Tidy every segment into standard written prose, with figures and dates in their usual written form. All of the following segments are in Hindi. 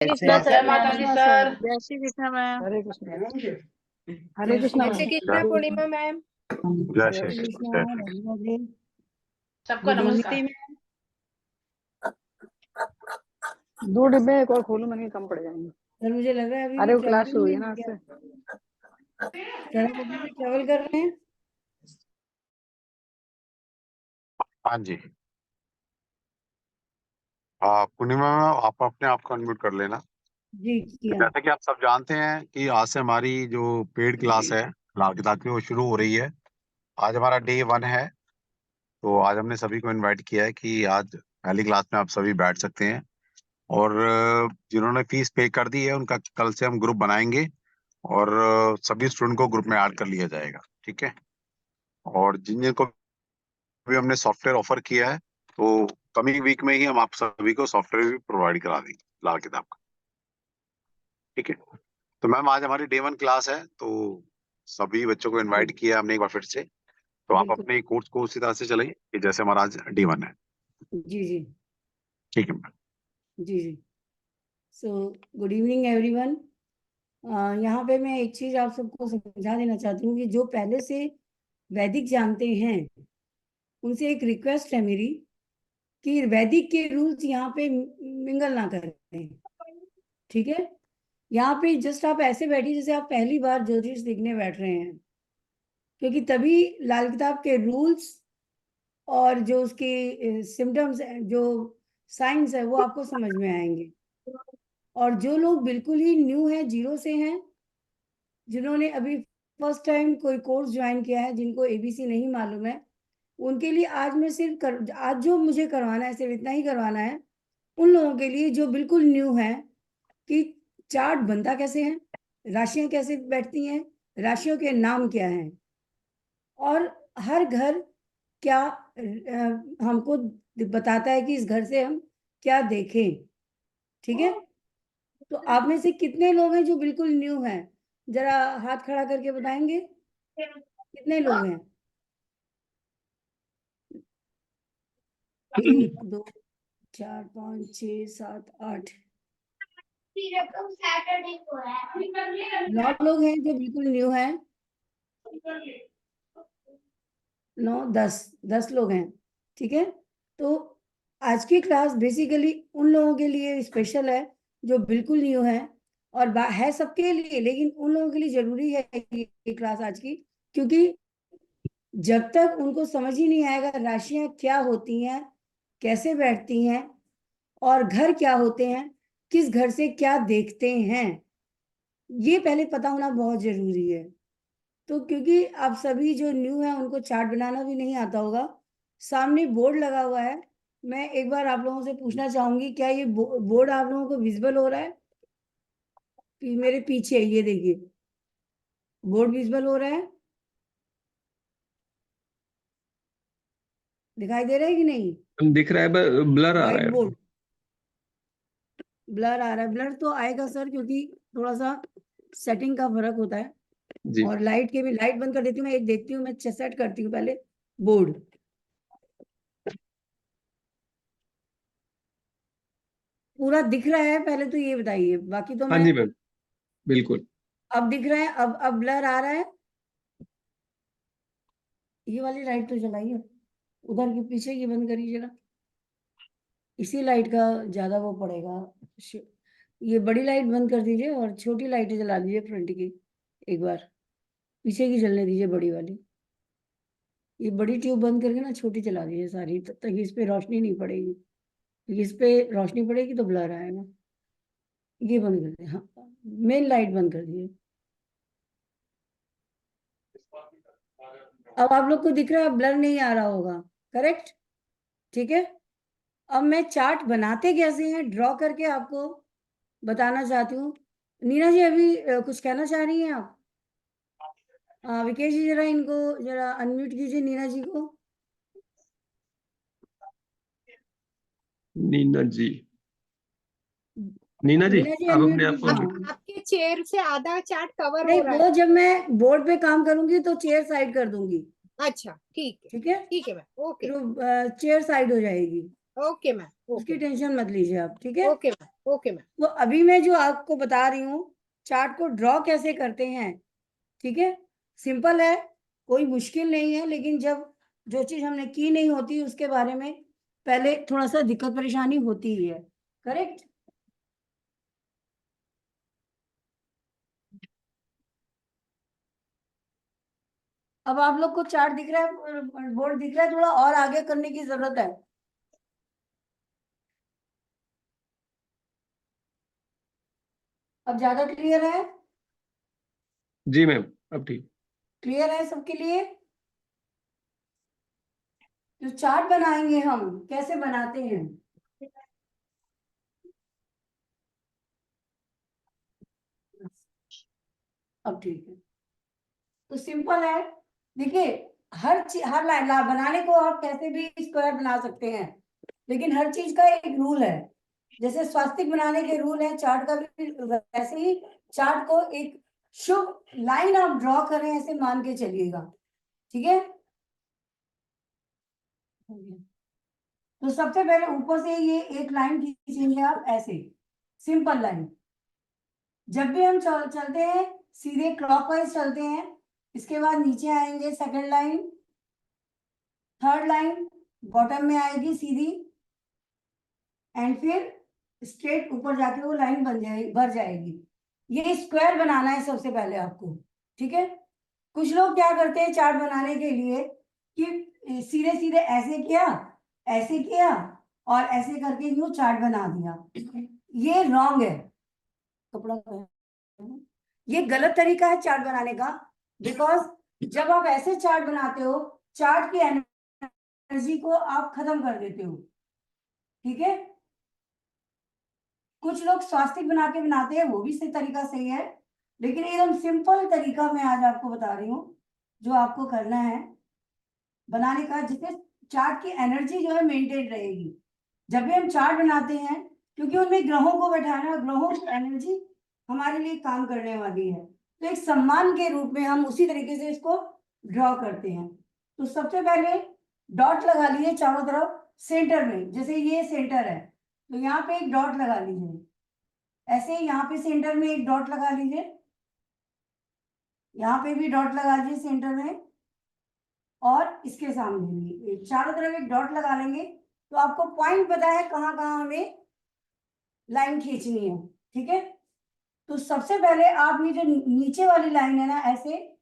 कृष्णा जय सर, माता दी सर। जय श्री कृष्ण मैम। हरे कृष्ण। हरे कृष्णा जय श्री कृष्णा पूर्णिमा मैम। जय जय श्री श्री कृष्ण। कृष्ण। सबको नमस्कार। दो डिब्बे एक और खोलूं, मैंने कम पड़ जाएंगे सर मुझे लग रहा है अभी अरे वो क्लास ट्रैवलिंग हुई है में ना आज से। ट्रैवल कर रहे हैं। हाँ जी। पूर्णिमा मैम, आप अपने आप को अनम्यूट कर लेना। जी किया। जैसा कि आप सब जानते हैं कि आज से हमारी जो पेड क्लास है लाल किताब की, वो शुरू हो रही है। आज हमारा डे 1 है। तो आज हमने सभी को इनवाइट किया है कि आज पहली क्लास में आप सभी बैठ सकते हैं। और जिन्होंने फीस पे कर दी है उनका कल से हम ग्रुप बनाएंगे और सभी स्टूडेंट को ग्रुप में ऐड कर लिया जाएगा। ठीक है। और जिन जिनको भी हमने सॉफ्टवेयर ऑफर किया है, तो कमिंग वीक में ही हम आप सभी को सॉफ्टवेयर भी प्रोवाइड करा देंगे लाल किताब का। ठीक है। तो मैम आज हमारी डे 1 क्लास है, तो सभी बच्चों को इनवाइट किया हमने एक बार फिर से। तो आप बिल्कुल। अपने कोर्स को उसी तरह से चलाइए कि जैसे हमारा आज डे 1 है। जी जी ठीक है मैम। जी जी। So good evening everyone. यहाँ पे मैं एक चीज आप सबको समझा देना चाहती हूँ कि जो पहले से वैदिक जानते हैं उनसे एक रिक्वेस्ट है मेरी कि वैदिक के रूल्स यहाँ पे मिंगल ना करें। ठीक है। यहाँ पे जस्ट आप ऐसे बैठिए जैसे आप पहली बार ज्योतिष सीखने बैठ रहे हैं, क्योंकि तभी लाल किताब के रूल्स और जो उसके सिम्टम्स जो साइंस है वो आपको समझ में आएंगे। और जो लोग बिल्कुल ही न्यू है, जीरो से हैं, जिन्होंने अभी फर्स्ट टाइम कोई कोर्स ज्वाइन किया है, जिनको एबीसी नहीं मालूम है, उनके लिए आज मैं सिर्फ आज जो मुझे करवाना है सिर्फ इतना ही करवाना है। उन लोगों के लिए जो बिल्कुल न्यू है कि चार्ट बनता कैसे है, राशियां कैसे बैठती हैं, राशियों के नाम क्या हैं, और हर घर क्या हमको बताता है कि इस घर से हम क्या देखें। ठीक है। तो आप में से कितने लोग हैं जो बिल्कुल न्यू हैं? जरा हाथ खड़ा करके बताएंगे कितने लोग हैं? 1 2 4 5 6 7 8 9 लोग हैं जो बिल्कुल न्यू हैं। 9 10 लोग हैं। ठीक है। तो आज की क्लास बेसिकली उन लोगों के लिए स्पेशल है जो बिल्कुल न्यू है, और है सबके लिए, लेकिन उन लोगों के लिए जरूरी है ये क्लास आज की, क्योंकि जब तक उनको समझ ही नहीं आएगा राशियां क्या होती हैं, कैसे बैठती हैं, और घर क्या होते हैं, किस घर से क्या देखते हैं, ये पहले पता होना बहुत जरूरी है। तो क्योंकि आप सभी जो न्यू है उनको चार्ट बनाना भी नहीं आता होगा, सामने बोर्ड लगा हुआ है। मैं एक बार आप लोगों से पूछना चाहूंगी, क्या ये बोर्ड आप लोगों को विजिबल हो रहा है? कि मेरे पीछे ये देखिए, बोर्ड विजिबल हो रहा है? दिखाई दे रहा है कि नहीं? दिख रहा है, ब्लर आ रहा व्हाइट है। बोर्ड ब्लर आ रहा है। ब्लर तो आएगा सर, क्योंकि थोड़ा सा सेटिंग का फर्क होता है। जी और लाइट के भी, लाइट बंद कर देती हूँ मैं, एक देखती हूँ, मैं सेट करती हूँ पहले बोर्ड। पूरा दिख रहा है पहले तो ये बताइए, बाकी तो हाँ मैं। जी मैम, बिल्कुल। अब दिख रहा है? अब ब्लर आ रहा है? ये वाली लाइट तो जलाइए, उधर के पीछे की बंद करिए जरा, इसी लाइट का ज्यादा वो पड़ेगा। ये बड़ी लाइट बंद कर दीजिए और छोटी लाइट जला दीजिए फ्रंट की, एक बार पीछे की जलने दीजिए बड़ी वाली। ये बड़ी ट्यूब बंद करके ना छोटी चला दीजिए सारी, तब तक इस पे रोशनी नहीं पड़ेगी, क्योंकि इस पे रोशनी पड़ेगी तो ब्लर आएगा। ये बंद कर दिए, हाँ मेन लाइट बंद कर दिए। अब आप लोग को दिख रहा है, ब्लर नहीं आ रहा होगा, करेक्ट? ठीक है। अब मैं चार्ट बनाते कैसे हैं ड्रॉ करके आपको बताना चाहती हूँ। नीना जी अभी कुछ कहना चाह रही हैं आप? विकेश जी जरा इनको जरा अनम्यूट कीजिए, नीना जी को। नीना जी, नीना जी, नीना जी आप अनम्यूट अपने आप कीजिए। को हाँ। आपके चेयर से आधा चार्ट कवर नहीं, हो रहा वो है। जब मैं बोर्ड पे काम करूंगी तो चेयर साइड कर दूंगी। अच्छा ठीक है, ठीक है, ठीक है मैम, ओके चेयर साइड हो जाएगी, ओके मैम, उसकी ओके टेंशन मत लीजिए आप। ठीक है। Okay ma'am, okay ma'am. तो अभी मैं जो आपको बता रही हूँ चार्ट को ड्रॉ कैसे करते हैं, ठीक है, सिंपल है, कोई मुश्किल नहीं है, लेकिन जब जो चीज हमने की नहीं होती उसके बारे में पहले थोड़ा सा दिक्कत परेशानी होती ही है। करेक्ट। अब आप लोग को चार्ट दिख रहा है, बोर्ड दिख रहा है, थोड़ा और आगे करने की जरूरत है। अब ज्यादा क्लियर है? जी मैम, अब ठीक। क्लियर है सबके लिए? जो चार्ट बनाएंगे हम कैसे बनाते हैं, अब ठीक है। तो सिंपल है, देखिए, हर लाइन बनाने को आप कैसे भी स्क्वायर बना सकते हैं, लेकिन हर चीज का एक रूल है। जैसे स्वास्तिक बनाने के रूल है, चार्ट का भी वैसे ही चार्ट को एक शुभ लाइन आप ड्रॉ करें ऐसे मान के चलिएगा, ठीक है। तो सबसे पहले ऊपर से ये एक लाइन खींचेंगे आप ऐसे, सिंपल लाइन। जब भी हम चलते हैं सीधे क्लॉकवाइज चलते हैं, इसके बाद नीचे आएंगे second line, third line bottom में आएगी सीधी, एंड फिर स्ट्रेट ऊपर जाके वो लाइन भर जाएगी। ये स्क्वायर बनाना है सबसे पहले आपको, ठीक है। कुछ लोग क्या करते हैं चार्ट बनाने के लिए कि सीधे सीधे ऐसे किया और ऐसे करके यूं चार्ट बना दिया। ये रॉन्ग है, कपड़ा ये गलत तरीका है चार्ट बनाने का। बिकॉज जब आप ऐसे चार्ट बनाते हो, चार्ट की एनर्जी को आप खत्म कर देते हो, ठीक है। कुछ लोग स्वास्तिक बना के बनाते हैं, वो भी सही तरीका सही है, लेकिन एकदम सिंपल तरीका मैं आज आपको बता रही हूँ जो आपको करना है बनाने का, जिससे चार्ट की एनर्जी जो है मेंटेन रहेगी। जब भी हम चार्ट बनाते हैं, क्योंकि उनमें ग्रहों को बैठाना, ग्रहों की एनर्जी हमारे लिए काम करने वाली है, तो एक सम्मान के रूप में हम उसी तरीके से इसको ड्रॉ करते हैं। तो सबसे पहले डॉट लगा लीजिए चारों तरफ सेंटर में, जैसे ये सेंटर है तो यहाँ पे एक डॉट लगा लीजिए, ऐसे यहाँ पे सेंटर में एक डॉट लगा लीजिए, यहाँ पे भी डॉट लगा लीजिए सेंटर में, और इसके सामने भी चारों तरफ एक डॉट लगा लेंगे तो आपको पॉइंट पता है कहाँ कहाँ हमें लाइन खींचनी है, ठीक है। तो सबसे पहले आप ये जो नीचे वाली लाइन है ना, ऐसे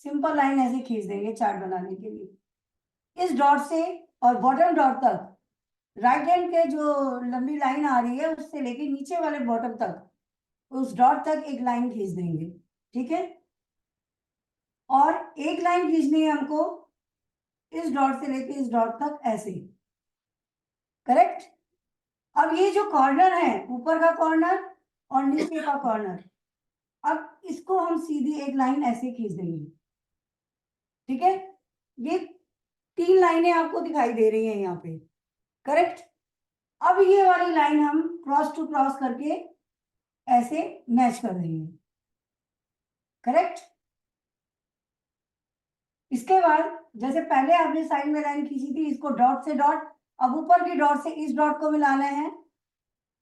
सिंपल लाइन ऐसे खींच देंगे चार्ट बनाने के लिए। इस डॉट से और बॉटम डॉट तक, राइट हैंड के जो लंबी लाइन आ रही है उससे लेके नीचे वाले बॉटम तक, उस डॉट तक एक लाइन खींच देंगे, ठीक है। और एक लाइन खींचनी है हमको इस डॉट से लेके इस डॉट तक ऐसे, करेक्ट। अब ये जो कॉर्नर है, ऊपर का कॉर्नर और नीचे का कॉर्नर, अब इसको हम सीधी एक लाइन ऐसे खींच देंगे, ठीक है। ये 3 लाइनें आपको दिखाई दे रही हैं यहाँ पे, करेक्ट। अब ये वाली लाइन हम क्रॉस टू क्रॉस करके ऐसे मैच कर देंगे, करेक्ट। इसके बाद जैसे पहले आपने साइड में लाइन खींची थी, इसको डॉट से डॉट, अब ऊपर की डॉट से इस डॉट को मिलाना है,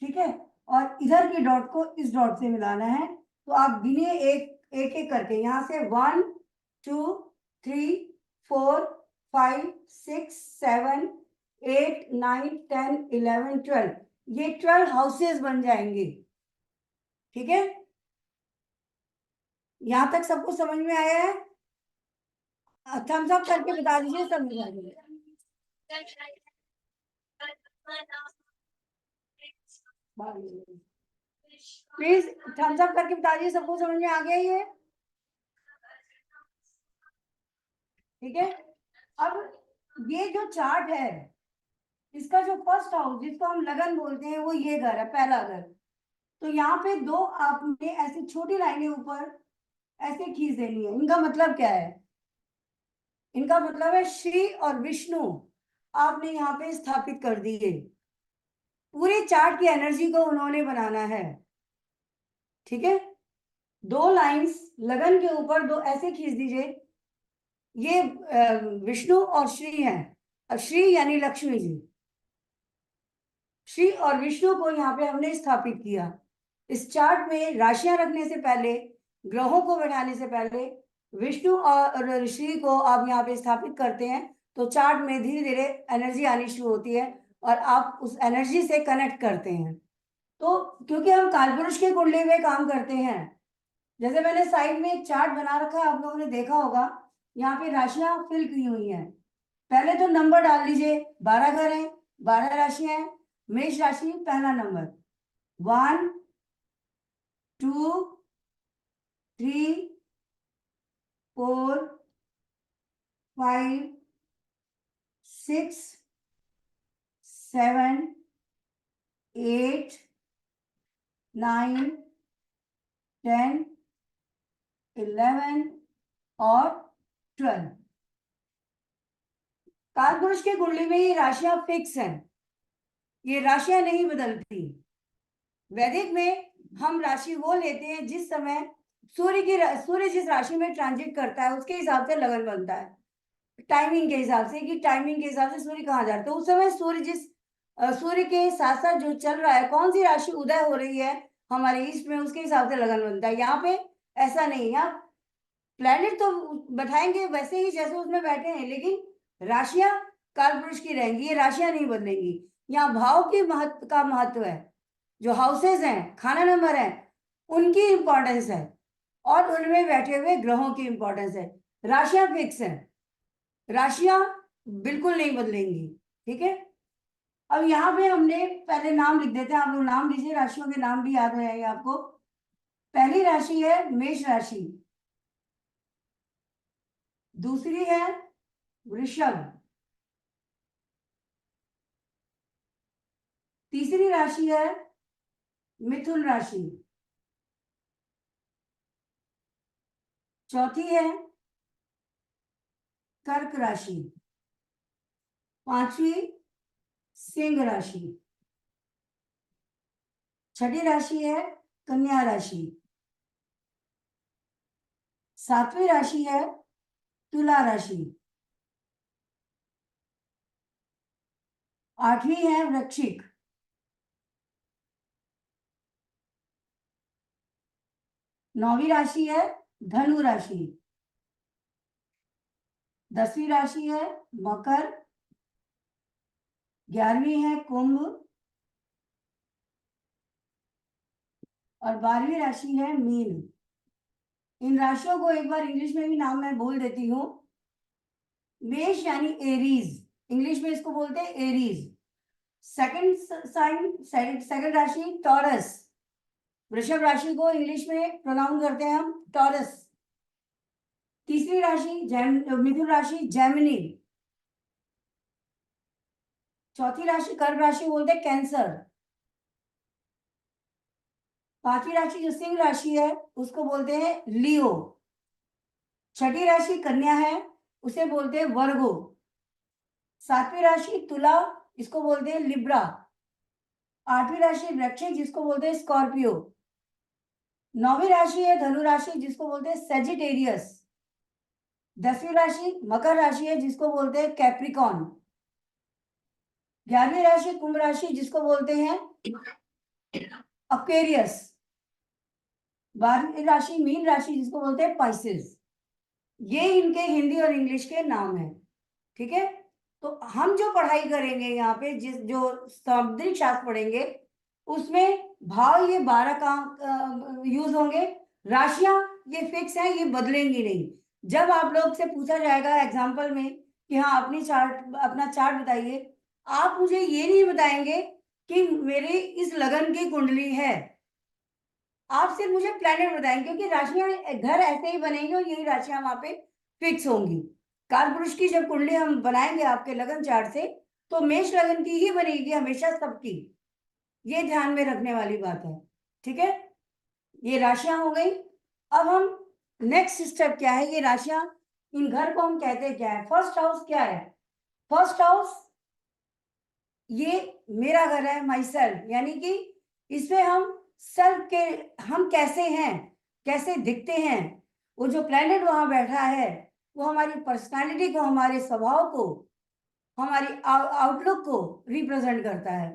ठीक है, और इधर की डॉट को इस डॉट से मिलाना है। तो आप गिनिए एक एक करके, यहां से 1 2 3 4 5 6 7 8 9 10 11 12, ये 12 हाउसेस बन जाएंगे, ठीक है। यहां तक सबको समझ में आया है? थम्स अप करके बता दीजिए समझ आ गया। प्लीज थम्स अप करके बता दीजिए सबको समझ में आ गया ये, ठीक है। अब ये जो चार्ट है, इसका जो फर्स्ट हाउस जिसको हम लगन बोलते हैं, वो ये घर है, पहला घर। तो यहाँ पे 2 आपने ऐसी छोटी लाइनें ऊपर ऐसे खींच देनी है। इनका मतलब क्या है? इनका मतलब है श्री और विष्णु आपने यहाँ पे स्थापित कर दिए। पूरे चार्ट की एनर्जी को उन्होंने बनाना है, ठीक है। 2 लाइंस लगन के ऊपर 2 ऐसे खींच दीजिए, ये विष्णु और श्री हैं, और श्री यानी लक्ष्मी जी, श्री और विष्णु को यहाँ पे हमने स्थापित किया। इस चार्ट में राशियां रखने से पहले, ग्रहों को बैठाने से पहले विष्णु और श्री को आप यहाँ पे स्थापित करते हैं तो चार्ट में धीरे धीरे एनर्जी आनी शुरू होती है और आप उस एनर्जी से कनेक्ट करते हैं। तो क्योंकि हम कालपुरुष के कुंडली में काम करते हैं, जैसे मैंने साइड में एक चार्ट बना रखा है, आप लोगों ने देखा होगा, यहाँ पे राशियां फिल की हुई हैं। पहले तो नंबर डाल लीजिए, 12 घर हैं, 12 राशियां हैं। मेष राशि पहला नंबर, 1 2 3 4 5 6 7 8 9 10 11 और 12। कालपुरुष की कुंडली में ये राशियां फिक्स हैं, ये राशियां नहीं बदलती। वैदिक में हम राशि वो लेते हैं जिस समय सूर्य जिस राशि में ट्रांजिट करता है उसके हिसाब से लगन बनता है, टाइमिंग के हिसाब से, कि टाइमिंग के हिसाब से सूर्य कहाँ जाता है। उस समय सूर्य के साथ साथ जो चल रहा है, कौन सी राशि उदय हो रही है हमारे ईस्ट में, उसके हिसाब से लगन बनता है। यहाँ पे ऐसा नहीं है, प्लैनेट तो बैठाएंगे वैसे ही जैसे उसमें बैठे हैं, लेकिन राशियां कालपुरुष की रहेंगी, ये राशियां नहीं बदलेंगी। यहाँ भाव की महत्व है, जो हाउसेज हैं, खाना नंबर है, उनकी इंपॉर्टेंस है और उनमें बैठे हुए ग्रहों की इंपॉर्टेंस है। राशियां फिक्स है, राशियां बिल्कुल नहीं बदलेंगी। ठीक है, अब यहाँ पे हमने पहले नाम लिख देते हैं, आप लोग नाम लीजिए, राशियों के नाम भी याद हो जाएंगे आपको। पहली राशि है मेष राशि, दूसरी है वृषभ, तीसरी राशि है मिथुन राशि, चौथी है कर्क राशि, पांचवी सिंह राशि, छठी राशि है कन्या राशि, सातवीं राशि है तुला राशि, आठवीं है वृश्चिक, नौवीं राशि है धनु राशि, 10वीं राशि है मकर, 11वीं है कुंभ और 12वीं राशि है मीन। इन राशियों को एक बार इंग्लिश में भी नाम मैं बोल देती हूँ। मेष यानी एरीज, इंग्लिश में इसको बोलते हैं एरीज। सेकंड राशि टॉरस, वृषभ राशि को इंग्लिश में प्रोनाउंस करते हैं हम टॉरस। तीसरी राशि मिथुन राशि जेमिनी, चौथी राशि कर्क राशि बोलते हैं कैंसर, पांचवी राशि जो सिंह राशि है उसको बोलते हैं लियो, छठी राशि कन्या है उसे बोलते हैं वर्गो, सातवीं राशि तुला इसको बोलते हैं लिब्रा, आठवीं राशि वृश्चिक जिसको बोलते हैं स्कॉर्पियो, नौवीं राशि है धनु राशि जिसको बोलते हैं सेजिटेरियस, 10वीं राशि मकर राशि है जिसको बोलते हैं कैप्रिकॉन, 11वीं राशि कुंभ राशि जिसको बोलते हैं अक्वेरियस, 12वीं राशि मीन राशि जिसको बोलते हैं पाइसेस। ये इनके हिंदी और इंग्लिश के नाम है। ठीक है, तो हम जो पढ़ाई करेंगे यहाँ पे, जो समुद्रिक शास्त्र पढ़ेंगे उसमें भाव ये 12 का यूज होंगे, राशियां ये फिक्स है, ये बदलेंगी नहीं। जब आप लोग से पूछा जाएगा एग्जाम्पल में कि हाँ अपना चार्ट बताइए, आप मुझे ये नहीं बताएंगे कि मेरे इस लगन की कुंडली है, आप सिर्फ मुझे प्लैनेट बताएंगे, क्योंकि राशियां घर ऐसे ही बनेंगे और यही राशियां वहां पे फिक्स होंगी। कालपुरुष की जब कुंडली हम बनाएंगे आपके लगन चार्ट से, तो मेष लगन की ही बनेगी हमेशा सबकी, ये ध्यान में रखने वाली बात है। ठीक है, ये राशियां हो गई। अब हम नेक्स्ट स्टेप क्या है, ये राशियां, इन घर को हम कहते क्या है। फर्स्ट हाउस क्या है? फर्स्ट हाउस ये मेरा घर है, माई सेल्फ, यानी कि इसमें हम सेल्फ के, हम कैसे हैं, कैसे दिखते हैं, वो जो प्लैनेट वहां बैठा है वो हमारी पर्सनालिटी को, हमारे स्वभाव को, हमारी आउटलुक को रिप्रेजेंट करता है।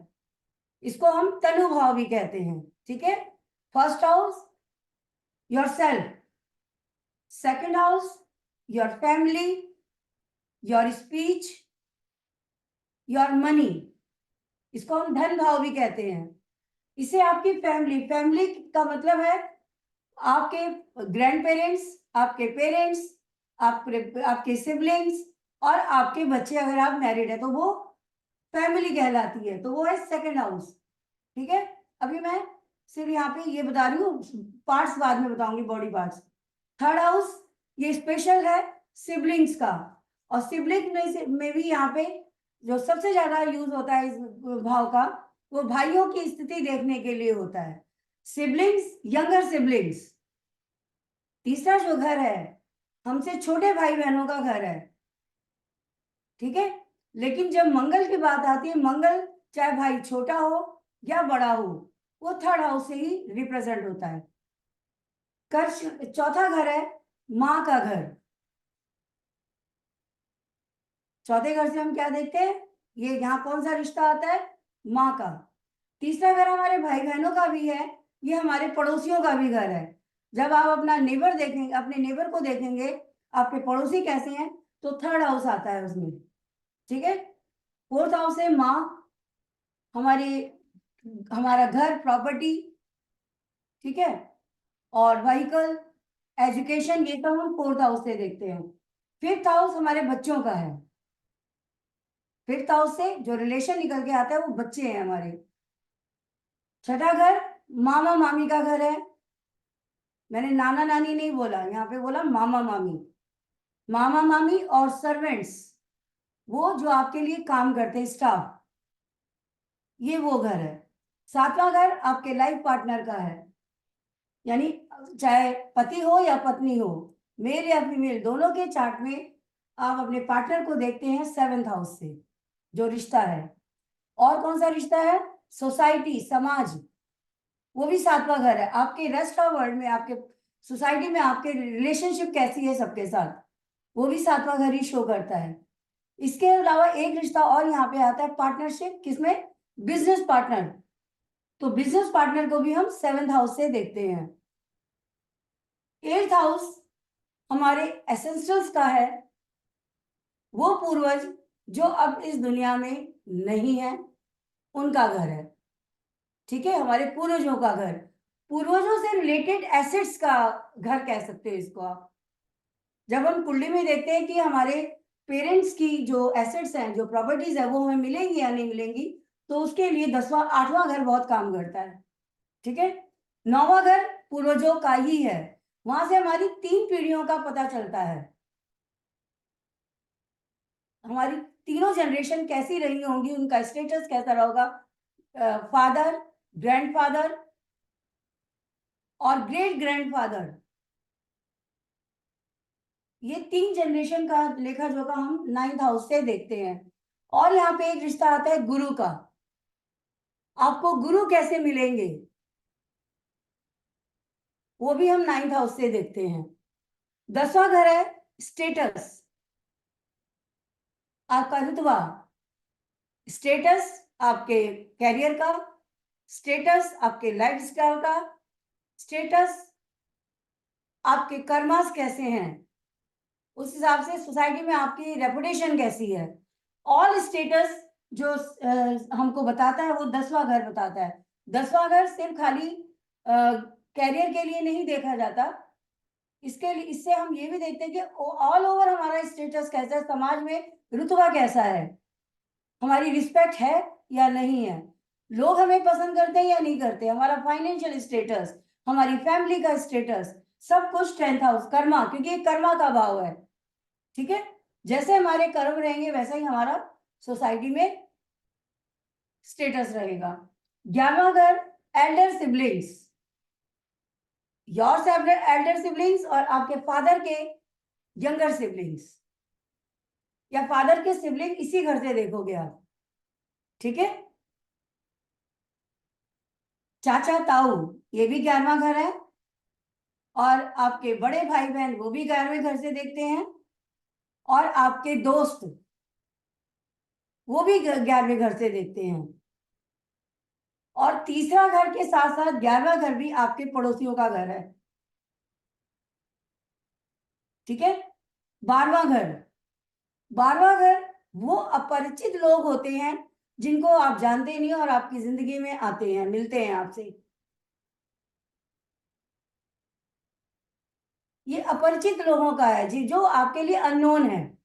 इसको हम तनुभाव भी कहते हैं, ठीक है। First house your self, second house your family, your speech, your money, इसको हम धन भाव भी कहते हैं। इसे आपकी फैमिली, फैमिली का मतलब है आपके ग्रैंड पेरेंट्स, आपके पेरेंट्स, आपके सिबलिंग्स और आपके बच्चे, अगर आप मैरिड है तो वो फैमिली कहलाती है, तो वो है सेकंड हाउस, ठीक है। अभी मैं सिर्फ यहाँ पे ये बता रही हूँ, पार्ट्स बाद में बताऊंगी, बॉडी पार्ट्स। थर्ड हाउस ये स्पेशल है सिबलिंग्स का, और सिबलिंग में भी यहाँ पे जो सबसे ज्यादा यूज होता है इस भाव का, वो भाइयों की स्थिति देखने के लिए होता है। Siblings, younger siblings. तीसरा जो घर है, हमसे छोटे भाई बहनों का घर है, ठीक है। लेकिन जब मंगल की बात आती है, मंगल चाहे भाई छोटा हो या बड़ा हो, वो थर्ड हाउस से ही रिप्रेजेंट होता है। चौथा घर है माँ का घर। चौथे घर से हम क्या देखते हैं, ये यहाँ कौन सा रिश्ता आता है, माँ का। तीसरा घर हमारे भाई बहनों का भी है, ये हमारे पड़ोसियों का भी घर है। जब आप अपना नेबर देखेंगे, अपने नेबर को देखेंगे, आपके पड़ोसी कैसे हैं, तो थर्ड हाउस आता है उसमें, ठीक है। फोर्थ हाउस है माँ, हमारा घर, प्रॉपर्टी, ठीक है, और व्हीकल, एजुकेशन, ये तो हम फोर्थ हाउस से देखते हैं। फिफ्थ हाउस हमारे बच्चों का है। फिफ्थ हाउस से जो रिलेशन निकल के आता है वो बच्चे हैं हमारे। छठा घर मामा मामी का घर है। मैंने नाना नानी नहीं बोला, यहाँ पे बोला मामा मामी। मामा मामी और सर्वेंट्स, वो जो आपके लिए काम करते हैं, स्टाफ, ये वो घर है। सातवां घर आपके लाइफ पार्टनर का है, यानी चाहे पति हो या पत्नी हो, मेल या फीमेल, दोनों के चार्ट में आप अपने पार्टनर को देखते हैं सेवेंथ हाउस से, जो रिश्ता है। और कौन सा रिश्ता है, सोसाइटी, समाज, वो भी सातवां घर है। आपके रेस्ट ऑफ वर्ल्ड में, आपके सोसाइटी में आपके रिलेशनशिप कैसी है सबके साथ, वो भी सातवां घर ही शो करता है। इसके अलावा एक रिश्ता और यहाँ पे आता है, पार्टनरशिप, किसमें, बिजनेस पार्टनर। तो बिजनेस पार्टनर को भी हम सेवेंथ हाउस से देखते हैं। एट्थ हाउस हमारे एसेंशियल्स का है, वो पूर्वज जो अब इस दुनिया में नहीं है, उनका घर है, ठीक है, हमारे पूर्वजों का घर। पूर्वजों से रिलेटेड एसेट्स का घर कह सकते हैं इसको आप। जब हम कुंडली में देखते हैं कि हमारे पेरेंट्स की जो एसेट्स हैं, जो प्रॉपर्टीज है, वो हमें मिलेंगी या नहीं मिलेंगी, तो उसके लिए 10वां 8वां घर बहुत काम करता है, ठीक है। 9वां घर पूर्वजों का ही है, वहां से हमारी 3 पीढ़ियों का पता चलता है, हमारी तीनों जनरेशन कैसी रही होंगी, उनका स्टेटस कैसा रहेगा, फादर, ग्रैंडफादर और ग्रेट ग्रैंडफादर, ये 3 जनरेशन का लेखा जोखा हम 9th हाउस से देखते हैं। और यहाँ पे एक रिश्ता आता है गुरु का। आपको गुरु कैसे मिलेंगे, वो भी हम 9th हाउस से देखते हैं। 10वां घर है स्टेटस, आपका रुतबा, स्टेटस आपके कैरियर का, स्टेटस आपके लाइफस्टाइल का, स्टेटस आपके कर्मास कैसे हैं, उस हिसाब से सोसाइटी में आपकी रेपुटेशन कैसी है। ऑल स्टेटस जो हमको बताता है, वो 10वां घर बताता है। 10वां घर सिर्फ खाली कैरियर के लिए नहीं देखा जाता, इससे हम ये भी देखते हैं कि ऑल ओवर हमारा स्टेटस कैसा है, समाज में रुतबा कैसा है, हमारी रिस्पेक्ट है या नहीं है, लोग हमें पसंद करते हैं या नहीं करते, हमारा फाइनेंशियल स्टेटस, हमारी फैमिली का स्टेटस, सब कुछ 10th हाउस, कर्मा, क्योंकि ये कर्मा का भाव है, ठीक है। जैसे हमारे कर्म रहेंगे वैसा ही हमारा सोसाइटी में स्टेटस रहेगा। 11वां घर Elder siblings, your Elder siblings और आपके फादर के यंगर सिबलिंग्स, या फादर के सिबलिंग इसी घर से देखोगे आप, ठीक है। चाचा ताऊ, ये भी 11वां घर है, और आपके बड़े भाई बहन, वो भी 11वें घर से देखते हैं, और आपके दोस्त, वो भी 11वें घर से देखते हैं। और तीसरा घर के साथ साथ 11वां घर भी आपके पड़ोसियों का घर है, ठीक है। 12वां घर, 12वां घर वो अपरिचित लोग होते हैं जिनको आप जानते नहीं और आपकी जिंदगी में आते हैं, मिलते हैं आपसे। ये अपरिचित लोगों का है जी, जो आपके लिए अननोन है,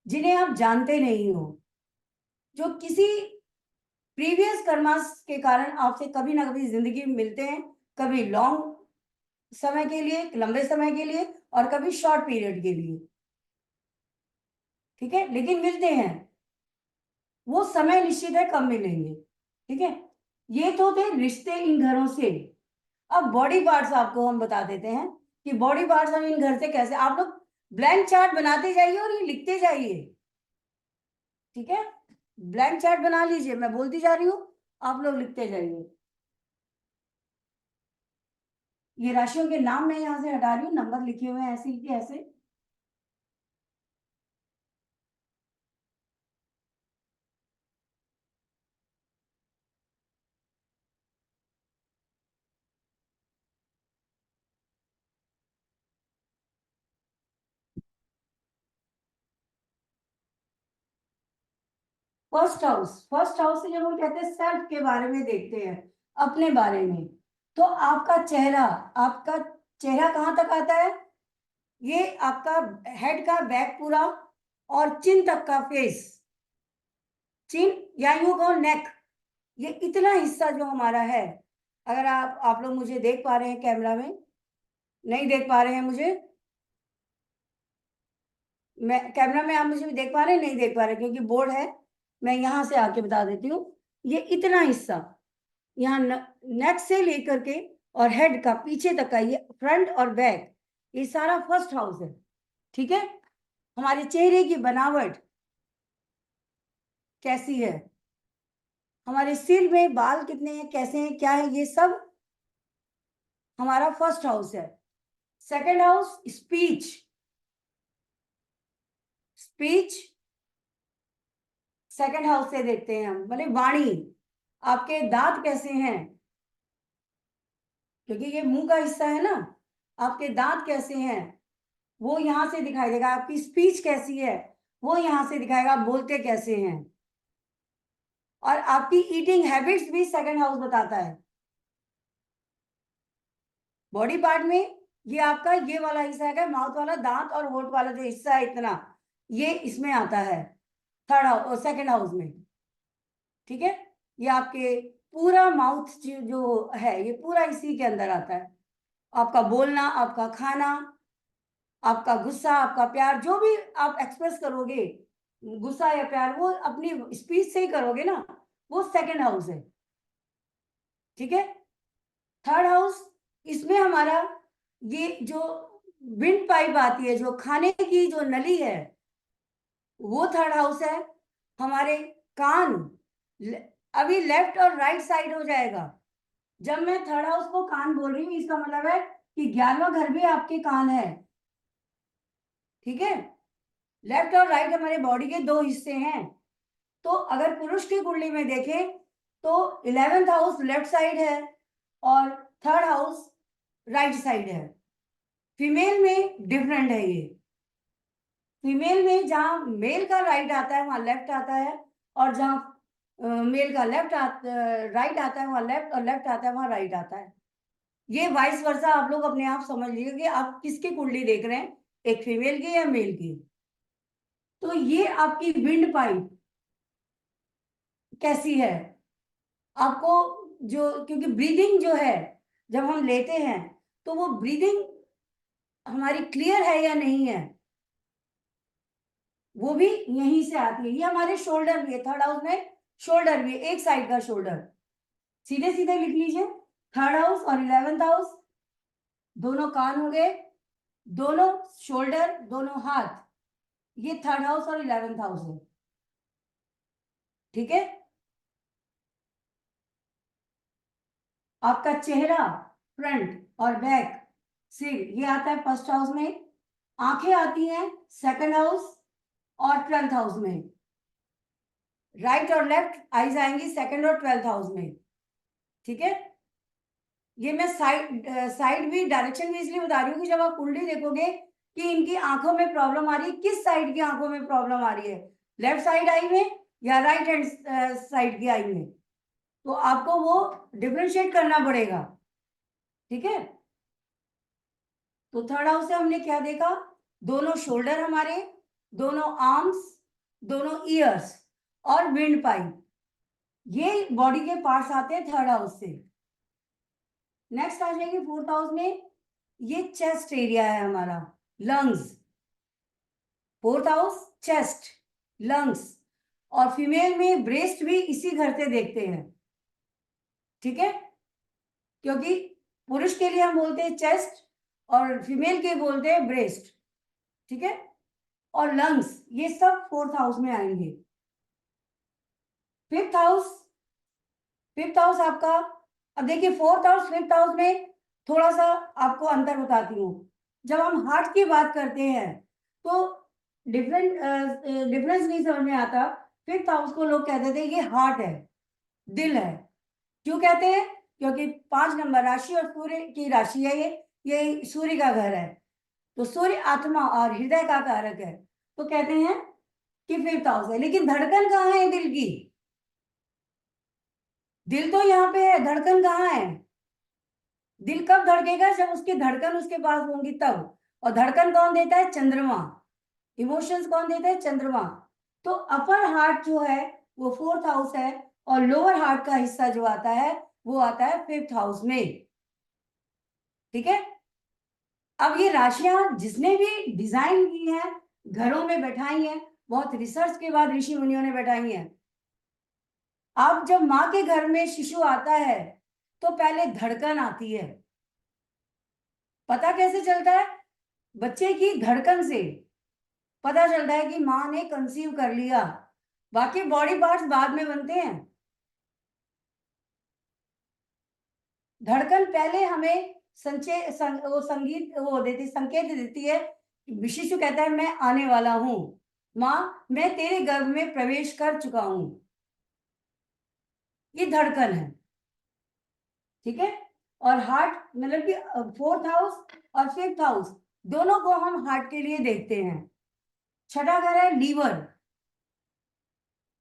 जिन्हें आप जानते नहीं हो, जो किसी प्रीवियस कर्मास के कारण आपसे कभी ना कभी जिंदगी में मिलते हैं, कभी लॉन्ग समय के लिए, लंबे समय के लिए, और कभी शॉर्ट पीरियड के लिए, ठीक है, लेकिन मिलते हैं। वो समय निश्चित है कब मिलेंगे, ठीक है। ये तो थे रिश्ते इन घरों से। अब बॉडी पार्ट्स आपको हम बता देते हैं कि बॉडी पार्ट्स हम इन घर से कैसे, आप लोग ब्लैंक चार्ट बनाते जाइए और ये लिखते जाइए, ठीक है। ब्लैंक चार्ट बना लीजिए, मैं बोलती जा रही हूँ, आप लोग लिखते जाइए। ये राशियों के नाम मैं यहाँ से हटा रही हूँ, नंबर लिखे हुए हैं ऐसे ही के ऐसे। फर्स्ट हाउस से जब हम कहते हैं सेल्फ के बारे में देखते हैं, अपने बारे में, तो आपका चेहरा कहाँ तक आता है? ये आपका हेड का बैक पूरा और चिन तक का फेस, चिन या यूं कहो नेक, ये इतना हिस्सा जो हमारा है। अगर आप लोग मुझे देख पा रहे हैं कैमरा में, नहीं देख पा रहे हैं मुझे, मैं कैमरा में आप मुझे देख पा रहे हैं, नहीं देख पा रहे क्योंकि बोर्ड है, मैं यहाँ से आके बता देती हूँ। ये इतना हिस्सा यहाँ नेक से लेकर के और हेड का पीछे तक का, ये फ्रंट और बैक, ये सारा फर्स्ट हाउस है, ठीक है। हमारे चेहरे की बनावट कैसी है, हमारे सिर में बाल कितने हैं, कैसे हैं, क्या है, ये सब हमारा फर्स्ट हाउस है। Second house speech, speech second house से देखते हैं हम, मतलब वाणी, आपके दांत कैसे हैं, क्योंकि ये मुंह का हिस्सा है ना, आपके दांत कैसे हैं वो यहां से दिखाई देगा। आपकी स्पीच कैसी है वो यहां से दिखाएगा, आप बोलते कैसे हैं। और आपकी ईटिंग हैबिट्स भी सेकंड हाउस बताता है। बॉडी पार्ट में ये आपका ये वाला हिस्सा है, माउथ वाला, दांत और होठ वाला जो हिस्सा है इतना, ये इसमें आता है थर्ड हाउस, सेकंड हाउस में, ठीक है। ये आपके पूरा माउथ जो है ये पूरा इसी के अंदर आता है। आपका बोलना, आपका खाना, आपका गुस्सा, आपका प्यार, जो भी आप एक्सप्रेस करोगे, गुस्सा या प्यार, वो अपनी स्पीच से ही करोगे ना, वो सेकंड हाउस है, ठीक है। थर्ड हाउस, इसमें हमारा ये जो विंड पाइप आती है, जो खाने की जो नली है, वो थर्ड हाउस है। हमारे कान, अभी लेफ्ट और राइट साइड हो जाएगा। जब मैं थर्ड हाउस को कान बोल रही हूँ, इसका मतलब है कि 11वां घर भी आपके कान है, ठीक है। लेफ्ट और राइट हमारे बॉडी के दो हिस्से हैं। तो अगर पुरुष की कुंडली में देखें तो 11th हाउस लेफ्ट साइड है और थर्ड हाउस राइट साइड है। फीमेल में डिफरेंट है ये। फीमेल में जहां मेल का राइट आता है वहां लेफ्ट आता है, और जहां मेल का राइट आता है वहां लेफ्ट, और लेफ्ट आता है वहां राइट आता है। ये वाइस वर्सा आप लोग अपने आप समझ लीजिए कि आप किसकी कुंडली देख रहे हैं, एक फीमेल की या मेल की। तो ये आपकी विंड पाइप कैसी है आपको, जो क्योंकि ब्रीदिंग जो है जब हम लेते हैं तो वो ब्रीदिंग हमारी क्लियर है या नहीं है, वो भी यहीं से आती है। ये हमारे शोल्डर भी है, थर्ड हाउस में शोल्डर भी है, एक साइड का शोल्डर, सीधे सीधे लिख लीजिए। थर्ड हाउस और 11th हाउस, दोनों कान हो गए, दोनों शोल्डर, दोनों हाथ, ये थर्ड हाउस और 11th हाउस है, ठीक है। आपका चेहरा, फ्रंट और बैक, सिर, ये आता है फर्स्ट हाउस में। आंखें आती हैं सेकंड हाउस और 12th हाउस में। राइट और लेफ्ट आईज आएंगी सेकंड और 12th हाउस में। ठीक है, ये मैं साइड भी डायरेक्शन भी इसलिए बता रही हूँ कि जब आप कुंडली देखोगे कि इनकी आंखों में प्रॉब्लम आ रही है, किस साइड की आंखों में प्रॉब्लम आ रही है, लेफ्ट साइड आई में या राइट हैंड साइड की आई में, तो आपको वो डिफरेंशिएट करना पड़ेगा। ठीक है, तो थर्ड हाउस से हमने क्या देखा, दोनों शोल्डर हमारे, दोनों आर्म्स, दोनों ईयर्स और विंड पाइप, ये बॉडी के पार्ट्स आते हैं थर्ड हाउस से। नेक्स्ट आ जाएंगे फोर्थ हाउस में, ये चेस्ट एरिया है हमारा, lungs. Fourth house chest, lungs, और फीमेल में ब्रेस्ट भी इसी घर से देखते हैं। ठीक है, क्योंकि पुरुष के लिए हम बोलते हैं चेस्ट और फीमेल के बोलते हैं ब्रेस्ट। ठीक है, और लंग्स ये सब फोर्थ हाउस में आएंगे। फिफ्थ हाउस आपका, अब देखिए फोर्थ हाउस फिफ्थ हाउस में थोड़ा सा आपको अंतर बताती हूँ। जब हम हार्ट की बात करते हैं तो डिफरेंस नहीं समझ में आता। फिफ्थ हाउस को लोग कहते थे ये हार्ट है, दिल है। क्यों कहते हैं? क्योंकि 5 नंबर राशि और सूर्य की राशि है, ये सूर्य का घर है, तो सूर्य आत्मा और हृदय का कारक है, तो कहते हैं कि फिफ्थ हाउस है। लेकिन धड़कन कहाँ है दिल की? दिल तो यहाँ पे है, धड़कन कहाँ है? दिल कब धड़केगा? जब उसकी धड़कन उसके पास होंगी तब। और धड़कन कौन देता है? चंद्रमा। इमोशंस कौन देता है? चंद्रमा। तो अपर हार्ट जो है वो फोर्थ हाउस है, और लोअर हार्ट का हिस्सा जो आता है वो आता है फिफ्थ हाउस में। ठीक है, अब ये राशियां जिसने भी डिजाइन की है, घरों में बैठाई है, बहुत रिसर्च के बाद ऋषि मुनियों ने बैठाई है। अब जब माँ के घर में शिशु आता है तो पहले धड़कन आती है। पता कैसे चलता है? बच्चे की धड़कन से पता चलता है कि माँ ने कंसीव कर लिया। बाकी बॉडी पार्ट्स बाद में बनते हैं। धड़कन पहले हमें संगीत वो देती, संकेत देती है। शिशु कहता है मैं आने वाला हूं, माँ मैं तेरे गर्भ में प्रवेश कर चुका हूं। ये धड़कन है। ठीक है, और हार्ट मतलब कि फोर्थ हाउस और फिफ्थ हाउस दोनों को हम हार्ट के लिए देखते हैं। छठा घर है लीवर,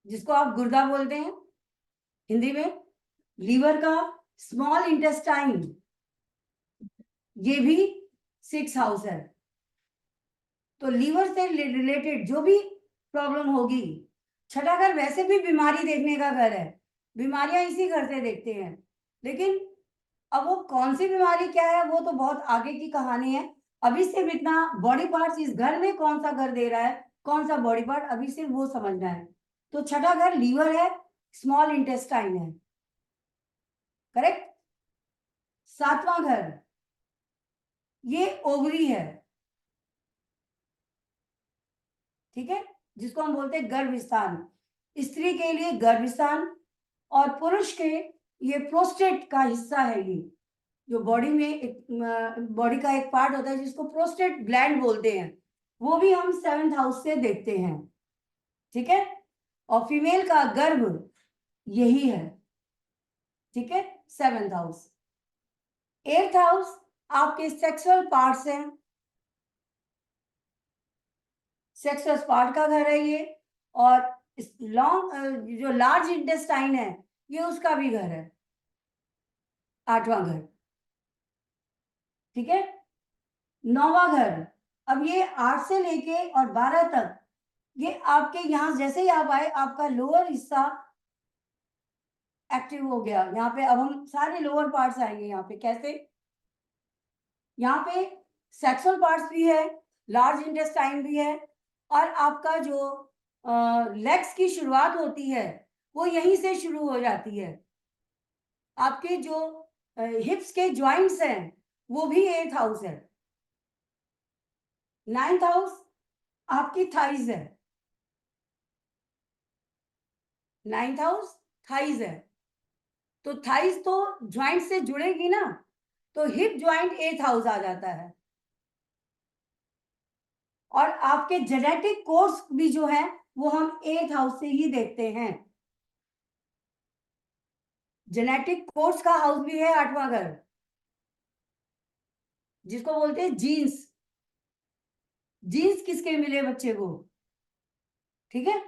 जिसको आप गुर्दा बोलते हैं हिंदी में। लीवर का स्मॉल इंटेस्टाइन, ये भी 6 हाउस है। तो लीवर से रिलेटेड जो भी प्रॉब्लम होगी, छठा घर वैसे भी बीमारी देखने का घर है, बीमारियां इसी घर से देखते हैं। लेकिन अब वो कौन सी बीमारी क्या है वो तो बहुत आगे की कहानी है। अभी सिर्फ इतना, बॉडी पार्ट्स इस घर में कौन सा घर दे रहा है, कौन सा बॉडी पार्ट, अभी सिर्फ वो समझना है। तो छठा घर लीवर है, स्मॉल इंटेस्टाइन है, करेक्ट। सातवां घर ये ओवरी है, ठीक है, जिसको हम बोलते हैं गर्भस्थान। स्त्री के लिए गर्भस्थान, और पुरुष के ये प्रोस्टेट का हिस्सा है। ये जो बॉडी में एक बॉडी का एक पार्ट होता है जिसको प्रोस्टेट ग्लैंड बोलते हैं, वो भी हम 7th हाउस से देखते हैं। ठीक है, और फीमेल का गर्भ यही है। ठीक है, 7th हाउस। 8th हाउस आपके सेक्सुअल पार्ट्स हैं, सेक्सुअल पार्ट का घर है ये। और लॉन्ग जो लार्ज इंटेस्टाइन है ये उसका भी घर है, 8वां घर। ठीक है, 9वां घर, अब ये 8 से लेके और 12 तक, ये आपके यहाँ जैसे ही आप आए आपका लोअर हिस्सा एक्टिव हो गया। यहाँ पे अब हम सारे लोअर पार्ट्स आएंगे। यहाँ पे कैसे? यहाँ पे सेक्सुअल पार्ट्स भी है, लार्ज इंटेस्टाइन भी है, और आपका जो लेग्स की शुरुआत होती है वो यहीं से शुरू हो जाती है। आपके जो हिप्स के जॉइंट्स हैं वो भी 8th हाउस है। 9th हाउस आपकी थाइज है, 9th हाउस थाइज है। तो थाइज तो जॉइंट से जुड़ेगी ना, तो हिप जॉइंट 8th हाउस आ जाता है। और आपके जेनेटिक कोर्स भी जो है वो हम 8th हाउस से ही देखते हैं। जेनेटिक कोड्स का हाउस भी है 8वां घर, जिसको बोलते हैं जीन्स। जीन्स किसके मिले बच्चे को? ठीक है।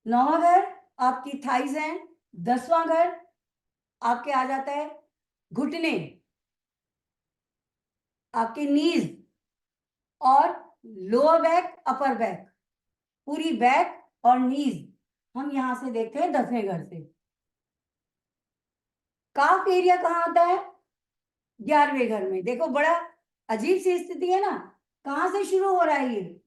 9वां घर आपकी थाइज है। 10वां घर आपके आ जाता है घुटने, आपके नीज और लोअर बैक, अपर बैक, पूरी बैक और नीज हम यहां से देखते हैं 10वें घर से। काफ एरिया कहाँ आता है? 11वें घर में। देखो बड़ा अजीब सी स्थिति है ना। कहाँ से शुरू हो रहा है? ये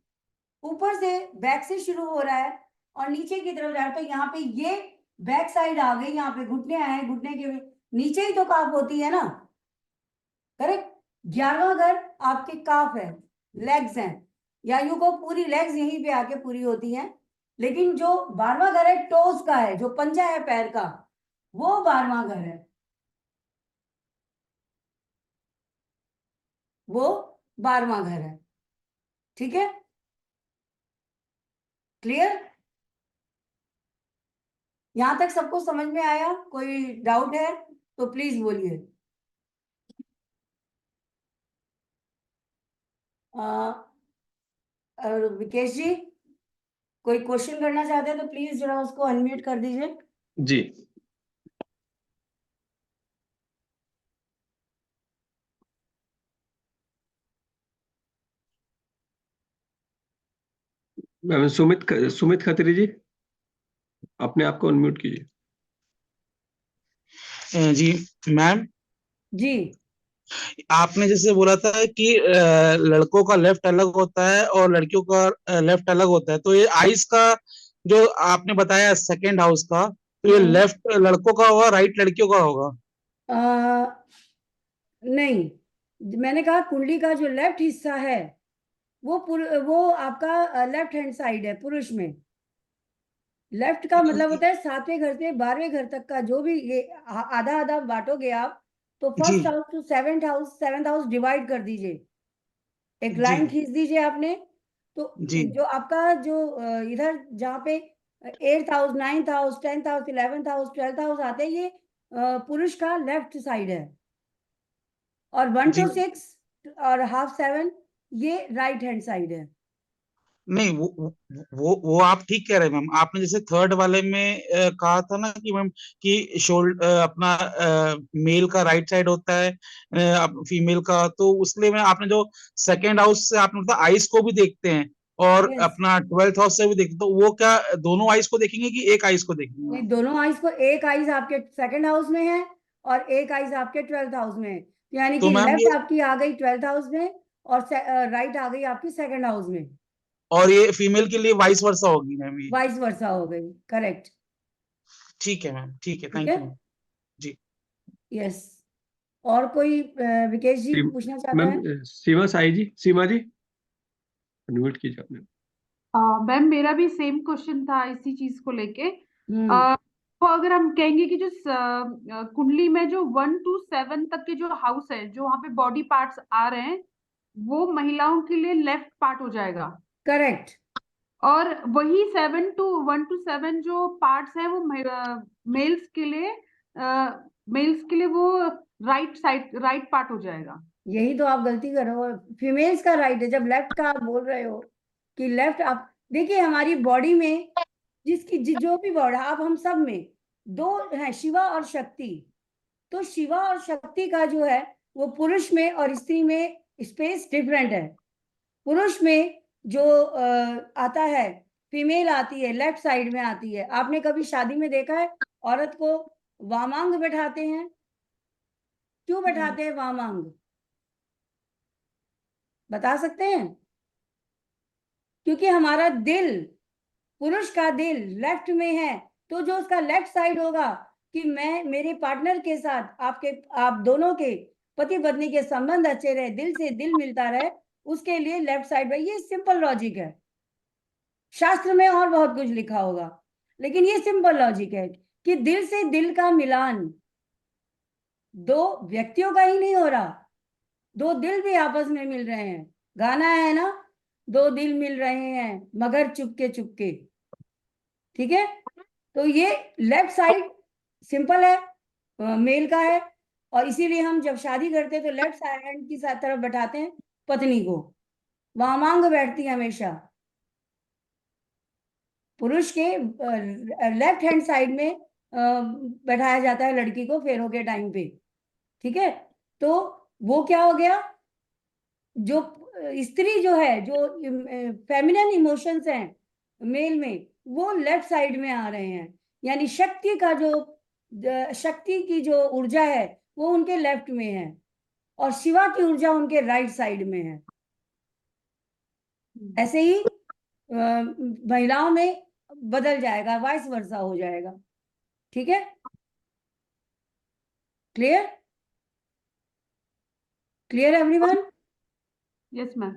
ऊपर से बैक से शुरू हो रहा है और नीचे की तरफ जा रहा है। यहाँ पे ये बैक साइड आ गई, यहाँ पे घुटने आए, घुटने के नीचे ही तो काफ होती है ना। करेक्ट। 11वां घर आपके काफ है, लेग्स हैं, या यू को पूरी लेग्स यहीं पे आके पूरी होती हैं। लेकिन जो 12वां घर है टोज का है, जो पंजा है पैर का, वो 12वां घर है, वो 12वां घर है। ठीक है, क्लियर? यहां तक सबको समझ में आया? कोई डाउट है तो प्लीज बोलिए। और विकेश जी कोई क्वेश्चन करना चाहते हैं तो प्लीज जरा उसको अनम्यूट कर दीजिए। जी मैम, सुमित खत्री जी, अपने आप को अनम्यूट कीजिए। जी मैम, जी आपने जैसे बोला था कि लड़कों का लेफ्ट अलग होता है और लड़कियों का लेफ्ट अलग होता है, तो ये आइस का जो आपने बताया सेकंड हाउस का, तो ये लेफ्ट लड़कों का होगा, राइट लड़कियों का होगा? नहीं, मैंने कहा कुंडली का जो लेफ्ट हिस्सा है वो आपका लेफ्ट हैंड साइड है पुरुष में। लेफ्ट का मतलब होता है 7वें घर से 12वें घर तक का, जो भी ये आधा आधा बांटोगे आप, तो जी first house to seventh house divide कर दीजिए, एक जी लाइन खींच दीजिए आपने। तो जी जो आपका जो इधर जहाँ पे 8th house, 9th house, 10th house, 11th house, 12th house आते हैं, ये पुरुष का लेफ्ट साइड है। और 1 जी to 6 और हाफ 7 ये राइट हैंड साइड है। नहीं, वो आप ठीक कह रहे हैं मैम। आपने जैसे थर्ड वाले में कहा था ना कि मैम कि शोल्डर अपना मेल का राइट साइड होता है, फीमेल का, तो उसलिए मैं आपने जो सेकंड हाउस से आपने बताया आइस को भी देखते हैं और यस, अपना 12th हाउस से भी देखते हैं, तो वो क्या दोनों आइस को देखेंगे कि एक आइस को देखेंगे नहीं, मैम? दोनों आइज को, एक आइज आपके सेकंड हाउस में है और एक आइज आपके 12th हाउस में है। यानी तो कि मैम लेफ्ट ये, आपकी आ गई 12th हाउस में और राइट आ गई आपकी सेकंड हाउस में। और ये फीमेल के लिए वाइस वर्सा होगी मैम ये? वाइस वर्सा हो गई, करेक्ट। ठीक है मैम, ठीक है, ठीक थैंक है, यू मैम। Ji yes. और कोई विकेश जी पूछना चाहते मैम, हैं? सीमा जी अनम्यूट कीजिए अपने। मैम मेरा भी सेम क्वेश्चन था इसी चीज को लेके। हम्म, तो अगर हम कहेंगे कि जो कुंडली में जो 1 to 7 तक के जो हाउस है, जो वहाँ पे बॉडी पार्ट्स आ रहे हैं, वो महिलाओं के लिए लेफ्ट पार्ट हो जाएगा। करेक्ट। और वही 1 to 7 जो पार्ट्स हैं वो मेल्स के लिए वो राइट पार्ट हो जाएगा। यही तो आप गलती कर रहे हो, फीमेल्स का राइट है जब लेफ्ट का आप बोल रहे हो कि लेफ्ट। आप देखिए हमारी बॉडी में जो भी बॉडी, आप हम सब में दो है, शिवा और शक्ति। तो शिवा और शक्ति का जो है वो पुरुष में और स्त्री में स्पेस डिफरेंट है। पुरुष में जो आता है, फीमेल आती है लेफ्ट साइड में आती है। आपने कभी शादी में देखा है औरत को वामांग बैठाते हैं? क्यों बैठाते हैं वामांग, बता सकते हैं? क्योंकि हमारा दिल, पुरुष का दिल लेफ्ट में है, तो जो उसका लेफ्ट साइड होगा कि मैं मेरे पार्टनर के साथ, आप दोनों के पति पत्नी के संबंध अच्छे रहे, दिल से दिल मिलता रहे, उसके लिए लेफ्ट साइड में। ये सिंपल लॉजिक है। शास्त्र में और बहुत कुछ लिखा होगा, लेकिन ये सिंपल लॉजिक है कि दिल से दिल का मिलान दो व्यक्तियों का ही नहीं हो रहा, दो दिल भी आपस में मिल रहे हैं। गाना है ना, दो दिल मिल रहे हैं मगर चुपके चुपके। ठीक है, तो ये लेफ्ट साइड सिंपल है, मेल का है, और इसीलिए हम जब शादी करते हैं तो लेफ्ट हैंड की तरफ बैठाते हैं पत्नी को, वहां मांग बैठती है हमेशा। पुरुष के लेफ्ट हैंड साइड में बैठाया जाता है लड़की को फेरों के टाइम पे, ठीक है। तो वो क्या हो गया, जो स्त्री जो है, जो फेमिनिन इमोशंस हैं मेल में, वो लेफ्ट साइड में आ रहे हैं, यानी शक्ति का जो शक्ति की जो ऊर्जा है वो उनके लेफ्ट में है, और शिवा की ऊर्जा उनके राइट साइड में है। ऐसे ही महिलाओं में बदल जाएगा, वाइस वर्सा हो जाएगा, ठीक है। Clear, clear everyone? Yes ma'am.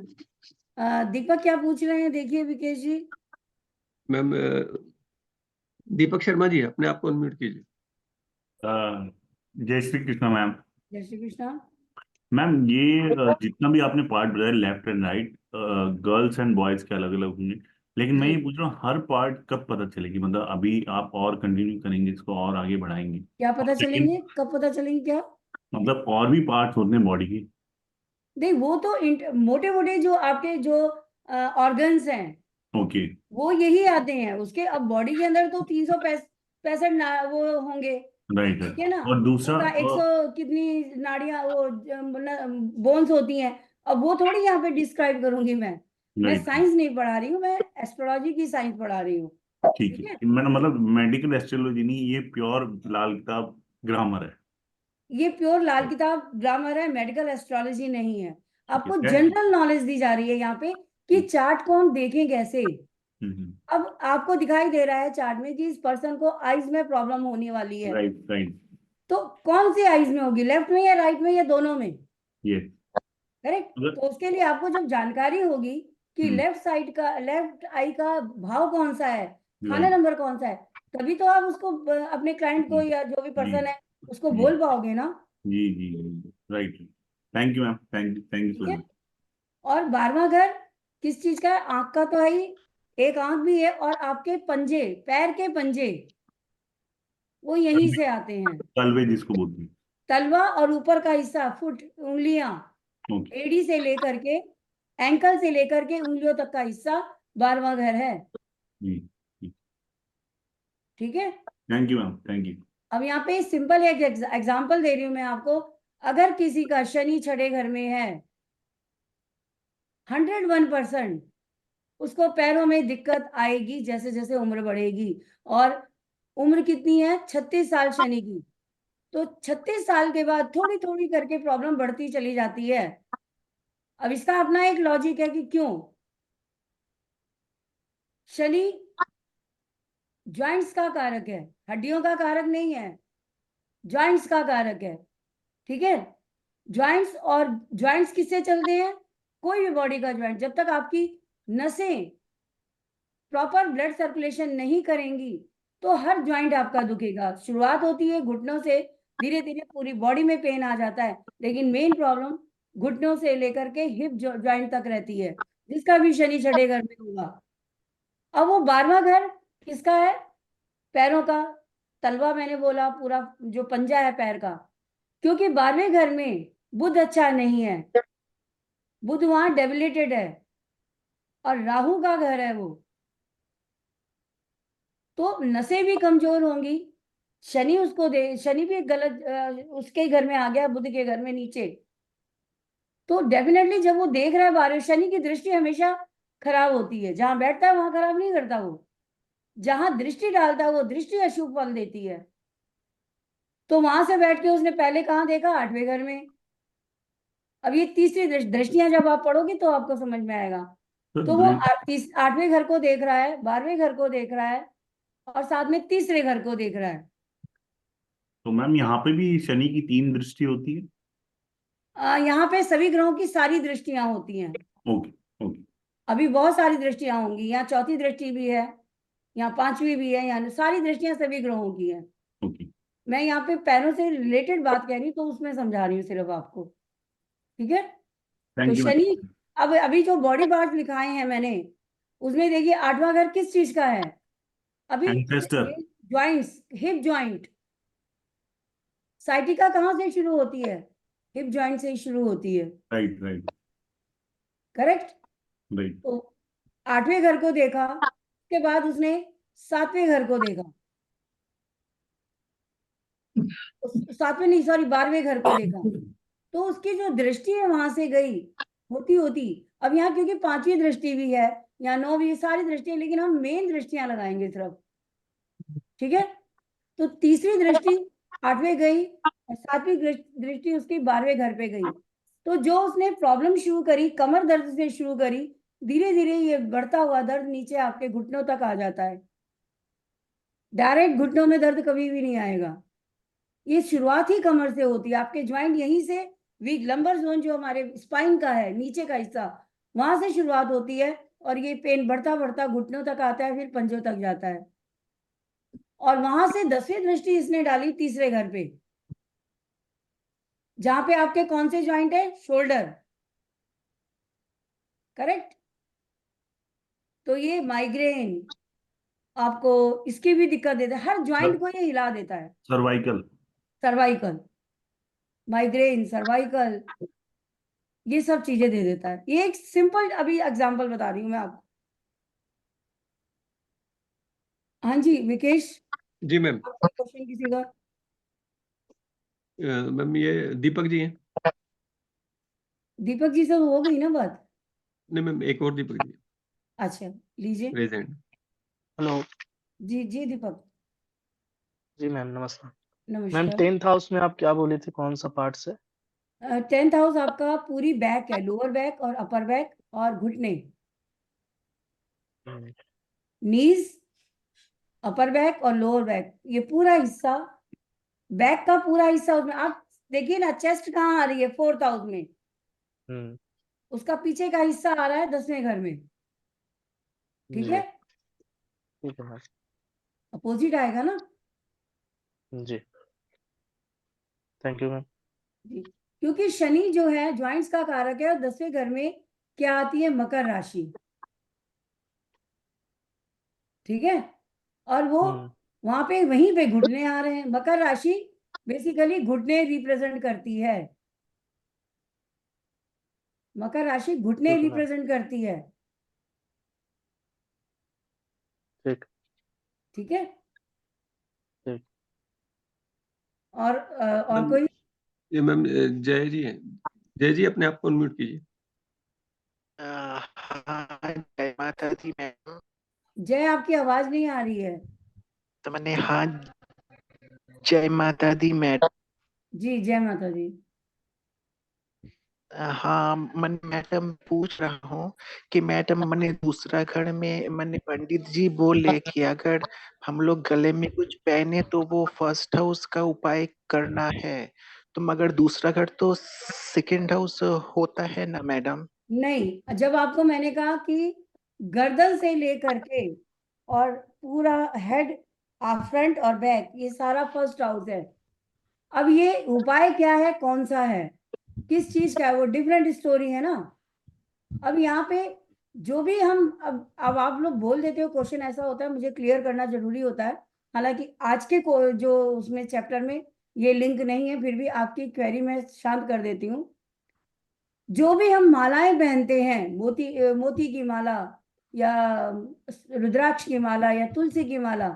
Deepak क्या पूछ रहे हैं, देखिए विकेश जी। मैम दीपक शर्मा जी, अपने आप को अनम्यूट कीजिए। जय श्री कृष्णा मैम। जय श्री कृष्णा। मैम ये जितना भी आपने पार्ट बताया left and right, girls and boys के अलग अलग होंगे, लेकिन मैं ये पूछ रहा हूँ हर पार्ट कब पता चलेगी? मतलब अभी आप और कंटिन्यू करेंगे इसको और आगे बढ़ाएंगे? क्या पता लेकिन चलेंगे, कब पता चलेंगे क्या? मतलब और भी पार्ट्स होते हैं बॉडी के? देख, वो तो मोटे मोटे जो आपके जो ऑर्गन्स हैं ओके। वो यही आते हैं, उसके अब बॉडी के अंदर तो 365 वो होंगे, राइट है। ठीक है ना। और दूसरा उसका 100 कितनी नाड़ियां वो बोन्स होती हैं, अब वो थोड़ी यहाँ पे डिस्क्राइब करूंगी मैं राइट, साइंस नहीं पढ़ा रही हूँ, मैं एस्ट्रोलॉजी की साइंस पढ़ा रही हूँ, ठीक ठीक है। है। मैंने मतलब मेडिकल एस्ट्रोलॉजी नहीं, ये प्योर लाल किताब ग्रामर है। ये प्योर लाल किताब ग्रामर है, मेडिकल एस्ट्रोलॉजी नहीं है। आपको ठीक है। जनरल नॉलेज दी जा रही है यहाँ पे कि चार्ट को हम देखें कैसे। अब आपको दिखाई दे रहा है चार्ट में कि इस पर्सन को आईज में प्रॉब्लम होने वाली है, राइट राइट। तो कौन सी आईज में होगी, लेफ्ट में या राइट में या दोनों में? ये करेक्ट। अगर तो उसके लिए आपको जब जानकारी होगी कि लेफ्ट साइड का, लेफ्ट आई का भाव कौन सा है, खाना राइट नंबर कौन सा है, तभी तो आप उसको अपने क्लाइंट को या जो भी जी पर्सन है उसको जी बोल पाओगे ना, जी जी right. Thank you ma'am, thank you ठीक सो है। मच। और 12वां घर किस चीज का है? आंख का तो है ही, एक आंख भी है, और आपके पंजे, पैर के पंजे वो यहीं से आते हैं, तलवे जिसको बोलते हैं। तलवा, और ऊपर का हिस्सा फुट, उंगलियां, ओके एड़ी से लेकर के एंकल से लेकर के उंगलियों तक का हिस्सा 12वां घर है, जी, ठीक है। Thank you ma'am, thank you. अब यहाँ पे सिंपल एक एग्जांपल दे रही हूँ मैं आपको। अगर किसी का शनि छठे घर में है, 101% उसको पैरों में दिक्कत आएगी जैसे जैसे उम्र बढ़ेगी, और उम्र कितनी है, 36 साल शनि की, तो 36 साल के बाद थोड़ी थोड़ी करके प्रॉब्लम बढ़ती चली जाती है। अब इसका अपना एक लॉजिक है कि क्यों। शनि ज्वाइंट्स का कारक है, हड्डियों का कारक नहीं है, ज्वाइंट्स का कारक है, ठीक है। ज्वाइंट्स, और ज्वाइंट्स किससे चलते हैं? कोई भी बॉडी का ज्वाइंट जब तक आपकी नसें प्रॉपर ब्लड सर्कुलेशन नहीं करेंगी तो हर ज्वाइंट आपका दुखेगा। शुरुआत होती है घुटनों से, धीरे धीरे पूरी बॉडी में पेन आ जाता है, लेकिन मेन प्रॉब्लम घुटनों से लेकर के हिप ज्वाइंट तक रहती है, जिसका भी शनि छठे घर में होगा। अब वो 12वां घर किसका है? पैरों का, तलवा मैंने बोला, पूरा जो पंजा है पैर का, क्योंकि 12वें घर में बुध अच्छा नहीं है, बुध वहां डेबिलिटेड है, और राहु का घर है वो, तो नसें भी कमजोर होंगी। शनि उसको दे, शनि भी गलत उसके घर में आ गया, बुध के घर में नीचे, तो डेफिनेटली जब वो देख रहा है बारिश, शनि की दृष्टि हमेशा खराब होती है, जहां बैठता है वहां खराब नहीं करता वो, जहां दृष्टि डालता है वो दृष्टि अशुभ फल देती है। तो वहां से बैठ के उसने पहले कहाँ देखा? 8वें घर में। अब ये तीसरी दृष्टियां जब आप पढ़ोगे तो आपको समझ में आएगा। तो वो 8वें घर को देख रहा है, 12वें घर को देख रहा है, और साथ में तीसरे घर को देख रहा है। तो मैम यहाँ पे भी शनि की 3 दृष्टि होती है? यहाँ पे सभी ग्रहों की सारी दृष्टियां होती हैं। Okay okay. अभी बहुत सारी दृष्टियां होंगी, यहाँ चौथी दृष्टि भी है, यहाँ 5वीं भी है, यहाँ सारी दृष्टियां सभी ग्रहों की है। ओके मैं यहाँ पे पैरों से रिलेटेड बात कह रही हूँ, तो उसमें समझा रही हूँ सिर्फ आपको, ठीक है। तो थैंक यू मैम। शनि, अब अभी जो बॉडी पार्ट लिखाए हैं मैंने, उसमें देखिए 8वां घर किस चीज का है? अभी ancestor. Joints, hip joint, sciatica कहाँ से शुरू होती है? हिप जॉइंट से ही शुरू होती है, राइट राइट करेक्ट? राइट। तो 8वें घर को देखा, उसके बाद उसने 7वें घर को देखा, 7वें नहीं सॉरी 12वें घर को देखा, तो उसकी जो दृष्टि है वहां से गई होती होती। अब यहाँ क्योंकि 5वीं दृष्टि भी है, यहाँ 9वीं, सारी दृष्टि है, लेकिन हम मेन दृष्टियां लगाएंगे सिर्फ, ठीक है? तो तीसरी दृष्टि 8वें गई और 7वीं दृष्टि उसकी 12वें घर पे गई। तो जो उसने प्रॉब्लम शुरू करी, कमर दर्द से शुरू करी, धीरे धीरे ये बढ़ता हुआ दर्द नीचे आपके घुटनों तक आ जाता है। डायरेक्ट घुटनों में दर्द कभी भी नहीं आएगा, ये शुरुआत ही कमर से होती है। आपके ज्वाइंट यहीं से वीक लंबर जोन जो हमारे स्पाइन का है, नीचे का हिस्सा, वहां से शुरुआत होती है और ये पेन बढ़ता बढ़ता घुटनों तक आता है, फिर पंजों तक जाता है। और वहां से 10वीं दृष्टि इसने डाली तीसरे घर पे, जहां पे आपके कौन से ज्वाइंट है? Shoulder, correct? तो ये माइग्रेन आपको इसकी भी दिक्कत देता है, हर ज्वाइंट को ये हिला देता है। सर्वाइकल, सर्वाइकल, माइग्रेन, सर्वाइकल, ये सब चीजें दे देता है। ये एक सिंपल अभी एग्जांपल बता रही हूँ मैं आपको। हाँ जी विकेश, जी मैम। क्वेश्चन किसी का? मैम ये दीपक जी हैं। दीपक जी से तो हो गई ना बात? नहीं मैम, एक और दीपक जी अच्छा लीजिए। प्रेजेंट। हेलो जी जी दीपक, जी मैम, नमस्कार मैम। नमस्कार। 10th हाउस में आप क्या बोले थे, कौन सा पार्ट से? 10th हाउस आपका पूरी बैक है, लोअर बैक और अपर बैक और घुटने, नीज, अपर बैक और लोअर बैक, ये पूरा हिस्सा, बैक का पूरा हिस्सा उसमें। आप देखिए ना, चेस्ट कहाँ आ रही है? 4th हाउस में, हम्म, उसका पीछे का हिस्सा आ रहा है 10वें घर में, ठीक जी है? ठीक है मैम। अपोजिट आएगा ना जी थैंक यू मैम। जी, क्योंकि शनि जो है ज्वाइंट्स का कारक है और 10वें घर में क्या आती है? मकर राशि, ठीक है? और वो वहां पे वहीं पे घुटने आ रहे हैं। मकर राशि बेसिकली घुटने रिप्रेजेंट करती है, मकर राशि घुटने ठीक है मैम। रिप्रेजेंट करती है, ठीक ठीक है? ठीक। और मैम कोई? ये मैम जय जी हैं। जय जी अपने आप को अनम्यूट कीजिए। हाँ, जय माता दी मैम। जय आपकी आवाज नहीं आ रही है। तो मैंने हाँ, जय माता दी मैडम। जी जय माता दी। हाँ मैं मैडम पूछ रहा हूँ कि मैडम मैंने दूसरा घर में मैंने पंडित जी बोले कि अगर हम लोग गले में कुछ पहने तो वो फर्स्ट हाउस का उपाय करना है, तो मगर दूसरा घर तो सेकंड हाउस होता है ना मैडम? नहीं, जब आपको मैंने कहा कि गर्दन से लेकर के और पूरा हेड, फ्रंट और बैक, ये सारा फर्स्ट हाउस है। अब ये उपाय क्या है, कौन सा है, किस चीज का है, वो डिफरेंट स्टोरी है ना। अब यहाँ पे जो भी हम अब आप लोग बोल देते हो, क्वेश्चन ऐसा होता है, मुझे क्लियर करना जरूरी होता है। हालांकि आज के जो उसमें चैप्टर में ये लिंक नहीं है, फिर भी आपकी क्वेरी मैं शांत कर देती हूँ। जो भी हम मालाएं पहनते हैं, मोती की माला या रुद्राक्ष की माला या तुलसी की माला,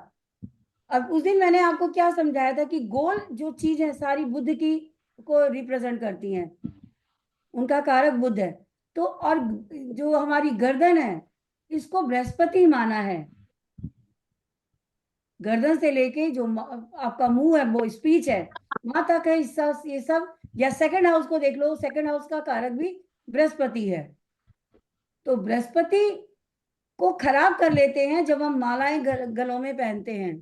अब उस दिन मैंने आपको क्या समझाया था कि गोल जो चीज है सारी बुद्ध की को रिप्रेजेंट करती हैं, उनका कारक बुद्ध है। तो और जो हमारी गर्दन है, इसको बृहस्पति माना है। गर्दन से लेके जो आपका मुंह है, वो स्पीच है, वहां तक है हिस्सा, ये सब। या सेकंड हाउस को देख लो, सेकंड हाउस का कारक भी बृहस्पति है। तो बृहस्पति को खराब कर लेते हैं जब हम मालाएं गलों में पहनते हैं।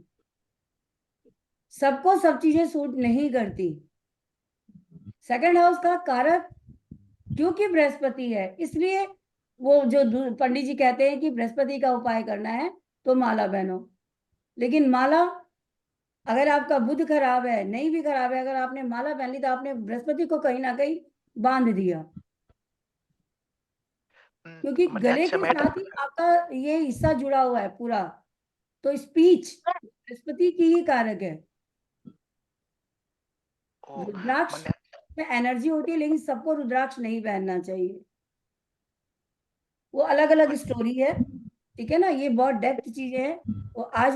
सबको सब चीजें सूट नहीं करती। सेकंड हाउस का कारक क्योंकि बृहस्पति है, इसलिए वो जो पंडित जी कहते हैं कि बृहस्पति का उपाय करना है तो माला पहनो। लेकिन माला, अगर आपका बुध खराब है, नहीं भी खराब है, अगर आपने माला पहन ली तो आपने बृहस्पति को कहीं ना कहीं बांध दिया, क्योंकि गले अच्छा के मैडम, साथ ही आपका ये हिस्सा जुड़ा हुआ है पूरा। तो स्पीच बृहस्पति की ही कारक है। ओ रुद्राक्ष मैंने में एनर्जी होती है, लेकिन सबको रुद्राक्ष नहीं पहनना चाहिए, वो अलग अलग स्टोरी है, ठीक है ना, ये बहुत डेप्थ चीजें हैं। तो आज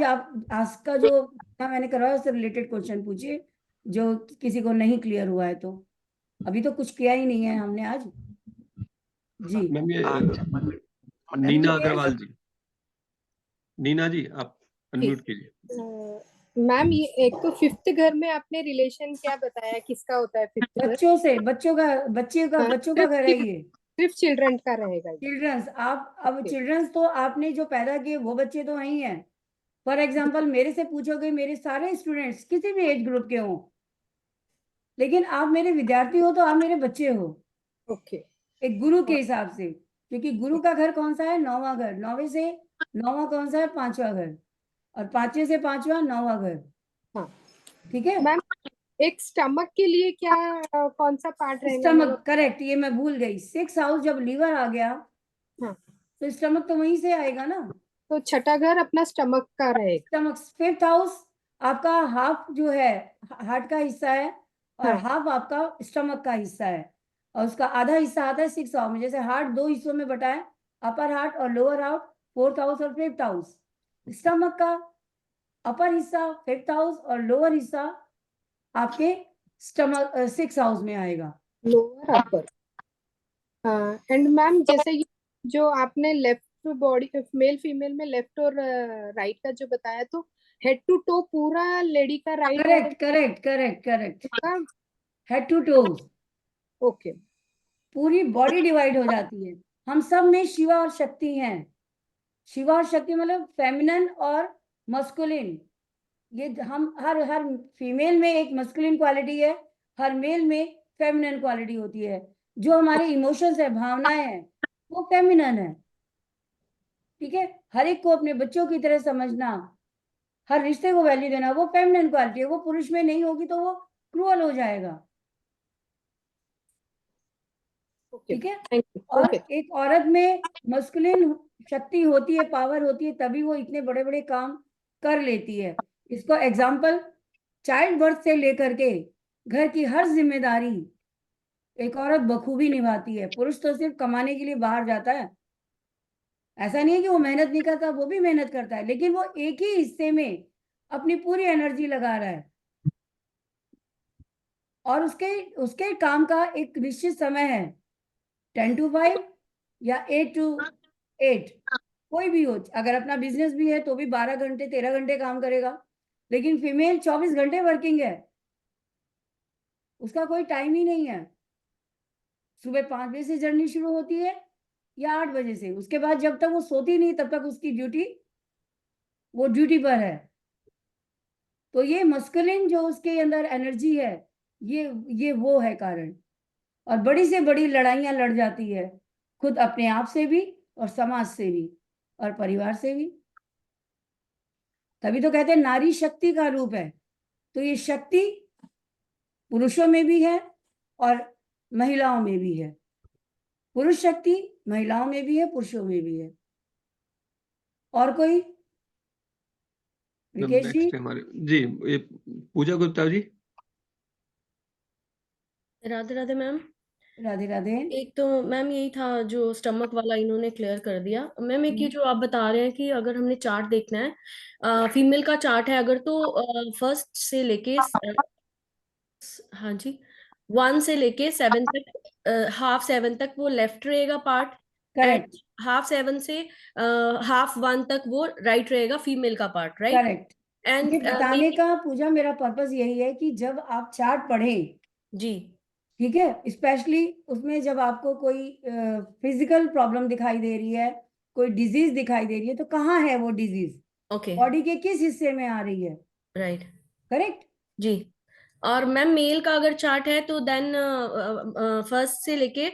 का जो मैंने करवाया उससे रिलेटेड क्वेश्चन पूछिए, जो किसी को नहीं क्लियर हुआ है तो। अभी तो कुछ किया ही नहीं है हमने आज जी। मैम ये अच्छा नीना अग्रवाल जी, नीना जी आप अनम्यूट कीजिए। मैम ये एक तो फिफ्थ घर में आपने रिलेशन क्या बताया, किसका होता है फिफ्थ घर? बच्चों से, बच्चों का घर है ये, सिर्फ चिल्ड्रन का रहेगा ये? चिल्ड्रंस। आप अब Okay. चिल्ड्रंस तो आपने जो पैदा किए वो बच्चे तो वही हैं। फॉर एग्जाम्पल मेरे से पूछोगे, मेरे सारे स्टूडेंट्स किसी भी एज ग्रुप के हों, लेकिन आप मेरे विद्यार्थी हो तो आप मेरे बच्चे हो, ओके। एक गुरु के हिसाब से, क्योंकि गुरु का घर कौन सा है? 9वां घर। 9वें से 9वां कौन सा है? 5वां घर। और 5वें से 5वां 9वां घर। हाँ ठीक है मैम, एक स्टमक के लिए क्या कौन सा पार्ट रहेगा? स्टमक, करेक्ट, ये मैं भूल गई। 6th हाउस जब लीवर आ गया हाँ, तो स्टमक तो वहीं से आएगा ना। तो छठा घर अपना स्टमक का रहेगा। स्टमक। 5th हाउस आपका हाफ जो है हार्ट का हिस्सा है, और हाँ। हाफ आपका स्टमक का हिस्सा है, और उसका आधा हिस्सा आता है 6th हाउस में। जैसे हार्ट 2 हिस्सों में बटा है, अपर हार्ट और लोअर हार्ट, 4th हाउस और 5th हाउस। स्टमक का अपर हिस्सा 5th हाउस और लोअर हिस्सा आपके स्टमक 6th हाउस में आएगा। Lower upper. हाँ, एंड मैम जैसे ये जो आपने लेफ्ट बॉडी मेल फीमेल में लेफ्ट और राइट का जो बताया, तो हेड टू टो पूरा लेडी का right correct correct correct correct, रहेगा? Head to toes, okay. पूरी बॉडी डिवाइड हो जाती है। हम सब में शिवा और शक्ति हैं। शिवा और शक्ति मतलब फेमिनन और मस्कुलिन। ये हम हर फीमेल में एक मस्कुलिन क्वालिटी है, हर मेल में फेमिनन क्वालिटी होती है। जो हमारे इमोशंस है, भावनाएं हैं, वो फेमिनन है। ठीक है, हर एक को अपने बच्चों की तरह समझना, हर रिश्ते को वैल्यू देना, वो फेमिनन क्वालिटी है। वो पुरुष में नहीं होगी तो वो क्रूअल हो जाएगा। ठीक है, थैंक यू। और ओके। एक औरत में मस्कुलिन शक्ति होती है, पावर होती है, तभी वो इतने बड़े बड़े काम कर लेती है। इसको एग्जाम्पल, चाइल्ड बर्थ से लेकर के घर की हर जिम्मेदारी एक औरत बखूबी निभाती है। पुरुष तो सिर्फ कमाने के लिए बाहर जाता है, ऐसा नहीं है कि वो मेहनत नहीं करता, वो भी मेहनत करता है, लेकिन वो एक ही हिस्से में अपनी पूरी एनर्जी लगा रहा है, और उसके उसके काम का एक निश्चित समय है, 10 to 5 या 8 to 8, कोई भी हो। अगर अपना बिजनेस भी है तो भी 12 घंटे 13 घंटे काम करेगा, लेकिन फीमेल 24 घंटे वर्किंग है, उसका कोई टाइम ही नहीं है। सुबह 5 बजे से जर्नी शुरू होती है या 8 बजे से, उसके बाद जब तक वो सोती नहीं तब तक उसकी ड्यूटी पर है। तो ये मस्कुलिन जो उसके अंदर एनर्जी है, ये वो है कारण। और बड़ी से बड़ी लड़ाइयां लड़ जाती है, खुद अपने आप से भी और समाज से भी और परिवार से भी। तभी तो कहते हैं नारी शक्ति का रूप है। तो ये शक्ति पुरुषों में भी है और महिलाओं में भी है। पुरुष शक्ति महिलाओं में भी है, पुरुषों में भी है। और कोई? विकेश जी। नेक्स्ट हमारे जी, ये पूजा गुप्ता जी। राधे राधे मैम। राधे राधे। एक तो मैम यही था जो स्टमक वाला इन्होंने क्लियर कर दिया। मैम एक ये जो आप बता रहे हैं कि अगर हमने चार्ट देखना है, फीमेल का चार्ट है अगर, तो फर्स्ट से लेके हाँ जी 1 से लेके 7 तक, हाफ 7 तक वो लेफ्ट रहेगा पार्ट, एंड करेक्ट हाफ 7 से हाफ 1 तक वो राइट रहेगा फीमेल का पार्ट, राइट? करेक्ट। एंड ये बताने का पूजा मेरा पर्पस यही है कि जब आप चार्ट पढ़ें, जी, ठीक है, स्पेशली उसमें जब आपको कोई फिजिकल प्रॉब्लम दिखाई दे रही है, कोई डिजीज दिखाई दे रही है, तो कहाँ है वो डिजीज, ओके, बॉडी के किस हिस्से में आ रही है, राइट करेक्ट? जी। और मैम मेल का अगर चार्ट है तो देन फर्स्ट से लेके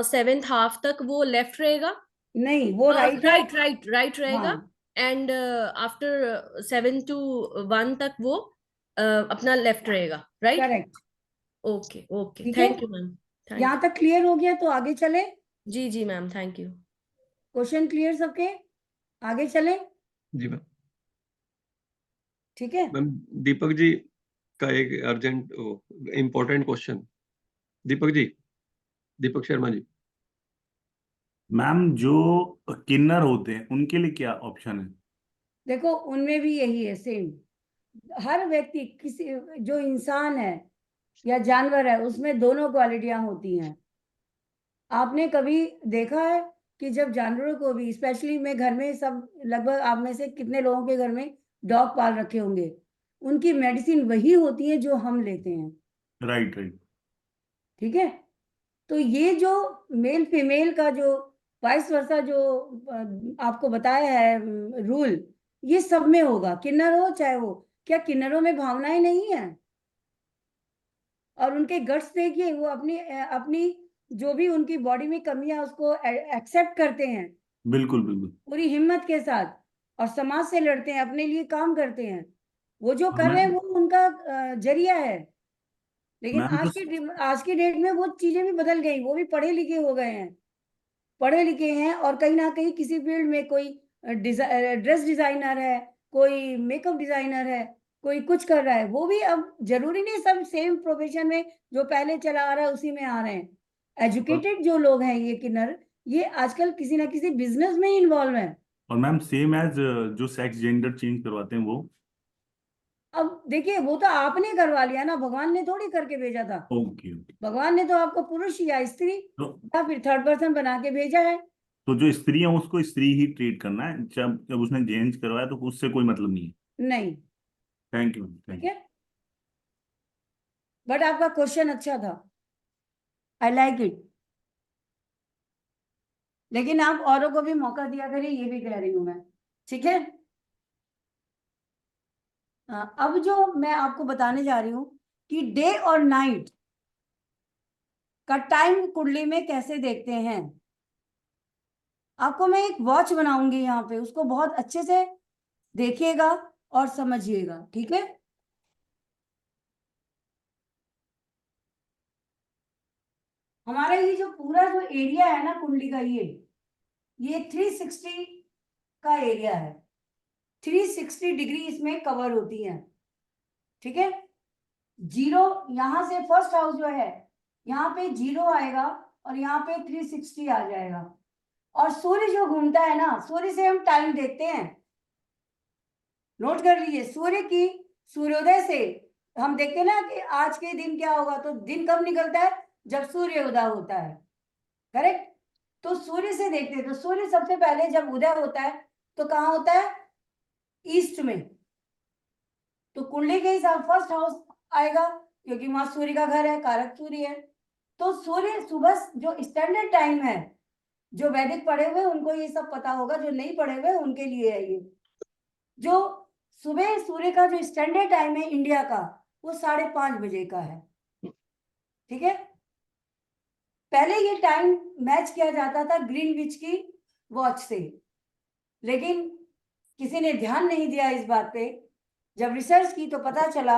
7th हाफ तक वो लेफ्ट रहेगा, नहीं, वो राइट है। राइट राइट राइट रहेगा, हाँ एंड आफ्टर 7 to 1 तक वो अपना लेफ्ट रहेगा, राइट? करेक्ट। ओके ओके, ठीक है, थैंक यू मैम, थैंक यहाँ तक क्लियर हो गया तो आगे चले। जी जी ma'am, thank you. Question clear सबके? आगे चले, जी मैम। ठीक है। मैम दीपक जी का एक urgent important question. Deepak ji, दीपक शर्मा जी। मैम जो किन्नर होते हैं उनके लिए क्या ऑप्शन है? देखो उनमें भी यही है सेम। हर व्यक्ति, किसी जो इंसान है या जानवर है, उसमें दोनों क्वालिटियां होती हैं। आपने कभी देखा है कि जब जानवरों को भी, स्पेशली मैं घर में, सब लगभग आप में से कितने लोगों के घर में डॉग पाल रखे होंगे, उनकी मेडिसिन वही होती है जो हम लेते हैं। Right right. ठीक है, तो ये जो मेल फीमेल का जो वाइस वर्सा जो आपको बताया है रूल, ये सब में होगा, किन्नर हो चाहे वो। क्या किन्नरों में भावनाएं नहीं है? और उनके गट्स देखिए, वो अपनी अपनी जो भी उनकी बॉडी में कमियां उसको एक्सेप्ट करते हैं बिल्कुल बिल्कुल। पूरी हिम्मत के साथ, और समाज से लड़ते हैं, अपने लिए काम करते हैं। वो जो कर रहे हैं मैम वो उनका जरिया है। लेकिन मैम आज की डेट में वो चीजें भी बदल गई, वो भी पढ़े लिखे हो गए हैं, पढ़े लिखे हैं, और कहीं ना कहीं किसी फील्ड में कोई ड्रेस डिजाइनर है, कोई मेकअप डिजाइनर है, कोई कुछ कर रहा है। वो भी अब जरूरी नहीं सब सेम प्रोफेशन में जो पहले चला आ रहा है उसी में आ रहे हैं। एजुकेटेड जो लोग हैं ये किन्नर, ये आजकल किसी ना किसी बिजनेस में ही इन्वॉल्व है। और मैम सेम एज जो सेक्स जेंडर चेंज करवाते हैं वो? अब देखिए, वो तो आपने करवा लिया ना, भगवान ने थोड़ी करके भेजा था। Okay okay. भगवान ने तो आपको पुरुष या स्त्री तो या फिर थर्ड पर्सन बना के भेजा है। तो जो स्त्री है उसको स्त्री ही ट्रीट करना है, जब जब उसने चेंज करवाया तो उससे कोई मतलब नहीं है। नहीं। थैंक यू ठीक थैंक यू। है, बट आपका क्वेश्चन अच्छा था, आई लाइक इट। लेकिन आप औरों को भी मौका दिया करिए, ये भी कह रही हूं मैं। ठीक है, अब जो मैं आपको बताने जा रही हूं कि डे और नाइट का टाइम कुंडली में कैसे देखते हैं। आपको मैं एक वॉच बनाऊंगी यहाँ पे, उसको बहुत अच्छे से देखिएगा और समझिएगा। ठीक है, हमारा ये जो पूरा जो एरिया है ना कुंडली का, ये 360 का एरिया है। 360 डिग्री इसमें कवर होती है। ठीक है, जीरो यहां से फर्स्ट हाउस जो है यहाँ पे जीरो आएगा और यहाँ पे 360 आ जाएगा। और सूर्य जो घूमता है ना, सूर्य से हम टाइम देखते हैं। नोट कर लीजिए, सूर्य की सूर्योदय से हम देखते हैं ना कि आज के दिन क्या होगा, तो दिन कब निकलता है, जब सूर्य उदय होता है। करेक्ट, तो सूर्य से देखते हैं। तो सूर्य सबसे पहले जब उदय होता है तो कहाँ होता है, ईस्ट में। तो कुंडली के हिसाब फर्स्ट हाउस आएगा, क्योंकि वहां सूर्य का घर है, कारक सूर्य है। तो सूर्य सुबह जो स्टैंडर्ड टाइम है, जो वैदिक पढ़े हुए उनको ये सब पता होगा, जो नहीं पढ़े हुए उनके लिए है ये। जो सुबह सूर्य का जो स्टैंडर्ड टाइम है इंडिया का, वो 5:30 बजे का है। ठीक है, पहले ये टाइम मैच किया जाता था ग्रीनविच की वॉच से, लेकिन किसी ने ध्यान नहीं दिया इस बात पे। जब रिसर्च की तो पता चला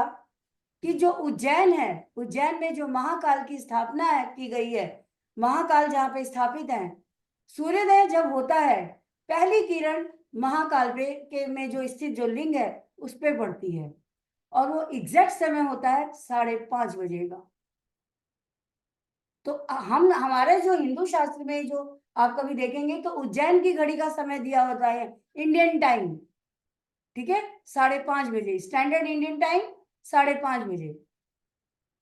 कि जो उज्जैन है, उज्जैन में जो महाकाल की स्थापना है की गई है, महाकाल जहाँ पे स्थापित है, सूर्योदय जब होता है पहली किरण महाकाल पे के में जो स्थित जो लिंग है उस पे पड़ती है, और वो एग्जैक्ट समय होता है 5:30 बजे का। तो हम हमारे जो हिंदू शास्त्र में जो आप कभी देखेंगे तो उज्जैन की घड़ी का समय दिया होता है इंडियन टाइम। ठीक है, 5:30 बजे स्टैंडर्ड इंडियन टाइम, 5:30 बजे।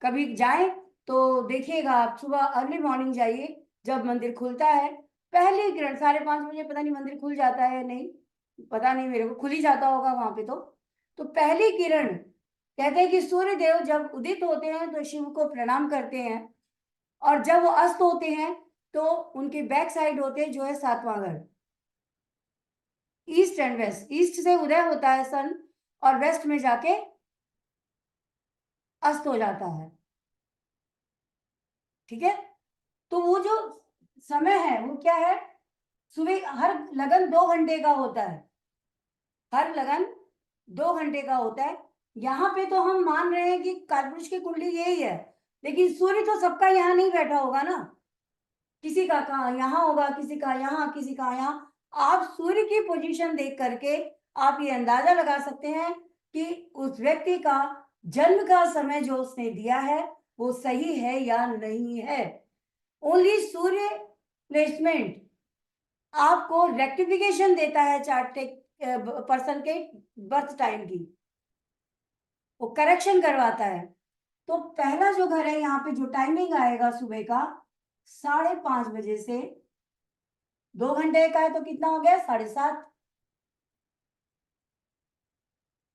कभी जाए तो देखिएगा आप, सुबह अर्ली मॉर्निंग जाइए, जब मंदिर खुलता है पहली किरण 5:30 बजे, पता नहीं मंदिर खुल जाता है नहीं, पता नहीं, मेरे को खुल ही जाता होगा वहां पे। तो पहली किरण कहते हैं कि सूर्य देव जब उदित होते हैं तो शिव को प्रणाम करते हैं, और जब वो अस्त होते हैं तो उनके बैक साइड होते हैं जो है 7वां घर। ईस्ट एंड वेस्ट, ईस्ट से उदय होता है सन और वेस्ट में जाके अस्त हो जाता है। ठीक है, तो वो जो समय है वो क्या है, सुबह हर लगन 2 घंटे का होता है, हर लगन 2 घंटे का होता है। यहाँ पे तो हम मान रहे हैं कि कालपुरुष की कुंडली यही है, लेकिन सूर्य तो सबका यहाँ नहीं बैठा होगा ना, किसी का कहाँ यहाँ होगा, किसी का यहाँ, किसी का यहाँ। आप सूर्य की पोजीशन देख करके आप ये अंदाजा लगा सकते हैं कि उस व्यक्ति का जन्म का समय जो उसने दिया है वो सही है या नहीं है। ओनली सूर्य प्लेसमेंट आपको रेक्टिफिकेशन देता है चार्ट पर्सन के बर्थ टाइम की, वो करेक्शन करवाता है। तो पहला जो घर है यहाँ पे जो टाइमिंग आएगा सुबह का 5:30 बजे से, 2 घंटे का है तो कितना हो गया 7:30,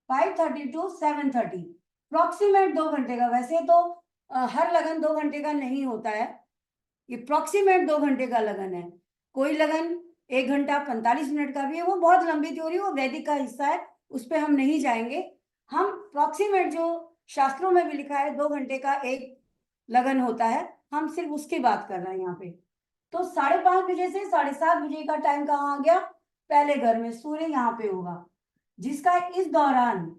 5:30 to 7:30, अप्रोक्सीमेट 2 घंटे का। वैसे तो हर लगन 2 घंटे का नहीं होता है, ये अप्रोक्सीमेट 2 घंटे का लगन है। कोई लगन 1 घंटा 45 मिनट का भी है, वो बहुत लंबी थ्योरी, वो वैदिक का हिस्सा है, उस पर हम नहीं जाएंगे। हम अप्रोक्सीमेट जो शास्त्रों में भी लिखा है 2 घंटे का एक लगन होता है, हम सिर्फ उसकी बात कर रहे हैं यहाँ पे। तो 5:30 बजे से 7:30 बजे का टाइम कहाँ आ गया, पहले घर में सूर्य यहाँ पे होगा, जिसका इस दौरान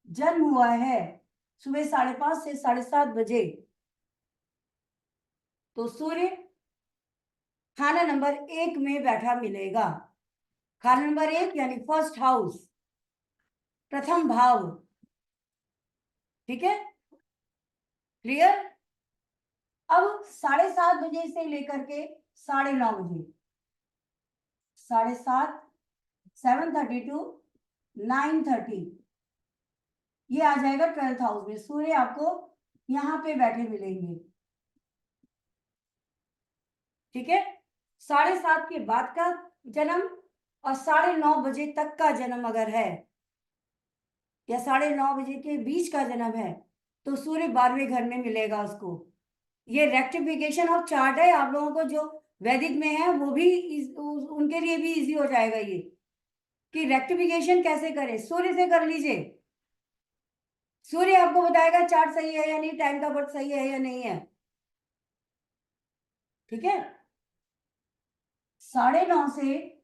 जन्म हुआ है सुबह 5:30 से 7:30 बजे। तो सूर्य खाना नंबर 1 में बैठा मिलेगा। खाना नंबर 1 यानी फर्स्ट हाउस, प्रथम भाव, ठीक है, क्लियर। अब 7:30 बजे से लेकर के 9:30 बजे, 7:30, 7:30 to 9:30, ये आ जाएगा 12th हाउस में। सूर्य आपको यहाँ पे बैठे मिलेंगे, ठीक है। 7:30 के बाद का जन्म और 9:30 बजे तक का जन्म अगर है, या 9:30 बजे के बीच का जन्म है, तो सूर्य 12वें घर में मिलेगा उसको। ये रेक्टिफिकेशन ऑफ चार्ट है, आप लोगों को जो वैदिक में है वो भी उनके लिए भी इजी हो जाएगा ये, कि रेक्टिफिकेशन कैसे करें। सूर्य से कर लीजिए, सूर्य आपको बताएगा चार्ट सही है या नहीं, टाइम का बर्थ सही है या नहीं है, ठीक है। 9:30 से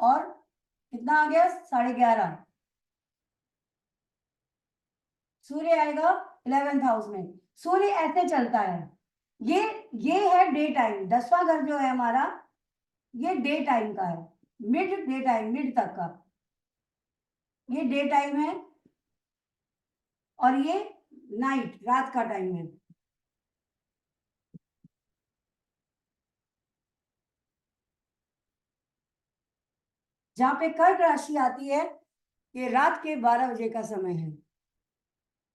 और कितना आ गया 11:30, सूर्य आएगा 11th हाउस में। सूर्य ऐसे चलता है, ये है डे टाइम। 10वां घर जो है हमारा, ये डे टाइम का है, मिड डे टाइम, मिड तक का ये डे टाइम है, और ये नाइट, रात का टाइम है। जहां पे कर्क राशि आती है ये रात के 12 बजे का समय है,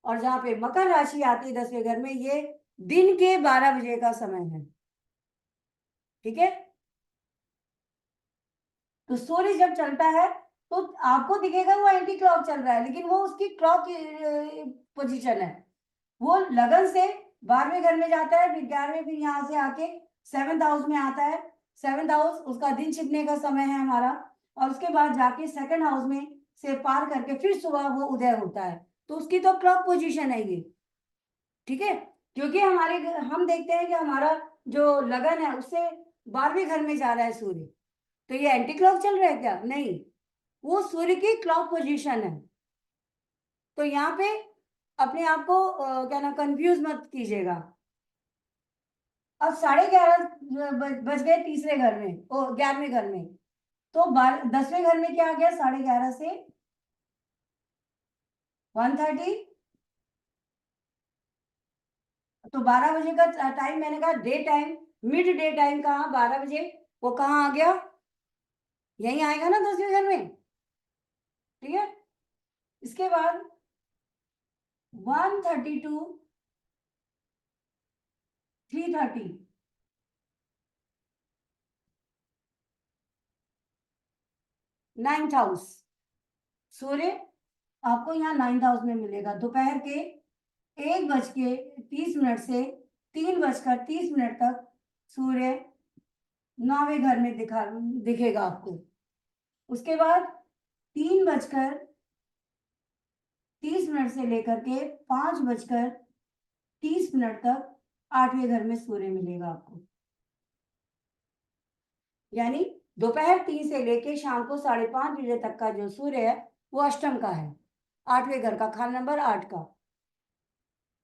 और जहां पे मकर राशि आती है 10वें घर में, ये दिन के 12 बजे का समय है, ठीक है। तो सूर्य जब चलता है तो आपको दिखेगा वो एंटी क्लॉक चल रहा है, लेकिन वो उसकी क्लॉक पोजीशन है। वो लगन से 12वें घर में जाता है, फिर 11वें, फिर यहाँ से आके 7th हाउस में आता है। 7th हाउस उसका दिन छिपने का समय है हमारा, और उसके बाद जाके 2nd हाउस में से पार करके फिर सुबह वो उदय होता है। तो उसकी तो क्लॉक पोजीशन है ये, ठीक है। क्योंकि हम देखते हैं कि हमारा जो लगन है उससे 12वें घर में जा रहा है सूर्य, तो ये एंटी क्लॉक चल रहा है क्या? नहीं, वो सूर्य की क्लॉक पोजीशन है। तो यहाँ पे अपने आप को क्या ना कंफ्यूज मत कीजिएगा। अब 11:30 बज गए तीसरे घर में, 11वें घर में, तो 10वें घर में क्या आ गया 11:30 से 1:30, तो 12 बजे का टाइम मैंने कहा day time, mid day time कहाँ 12 बजे, वो कहाँ आ गया, यही आएगा ना 10वें घर में, ठीक है। इसके बाद 1:30 to 3:30, नाइन्थ हाउस, सूर्य आपको यहाँ 9th हाउस में मिलेगा। दोपहर के 1:30 से 3:30 तक सूर्य 9वें घर में दिखेगा आपको। उसके बाद 3:30 से लेकर के 5:30 तक 8वें घर में सूर्य मिलेगा आपको। यानी दोपहर 3 से लेके शाम को 5:30 बजे तक का जो सूर्य है वो अष्टम का है, 8वें घर का, खाना नंबर 8 का।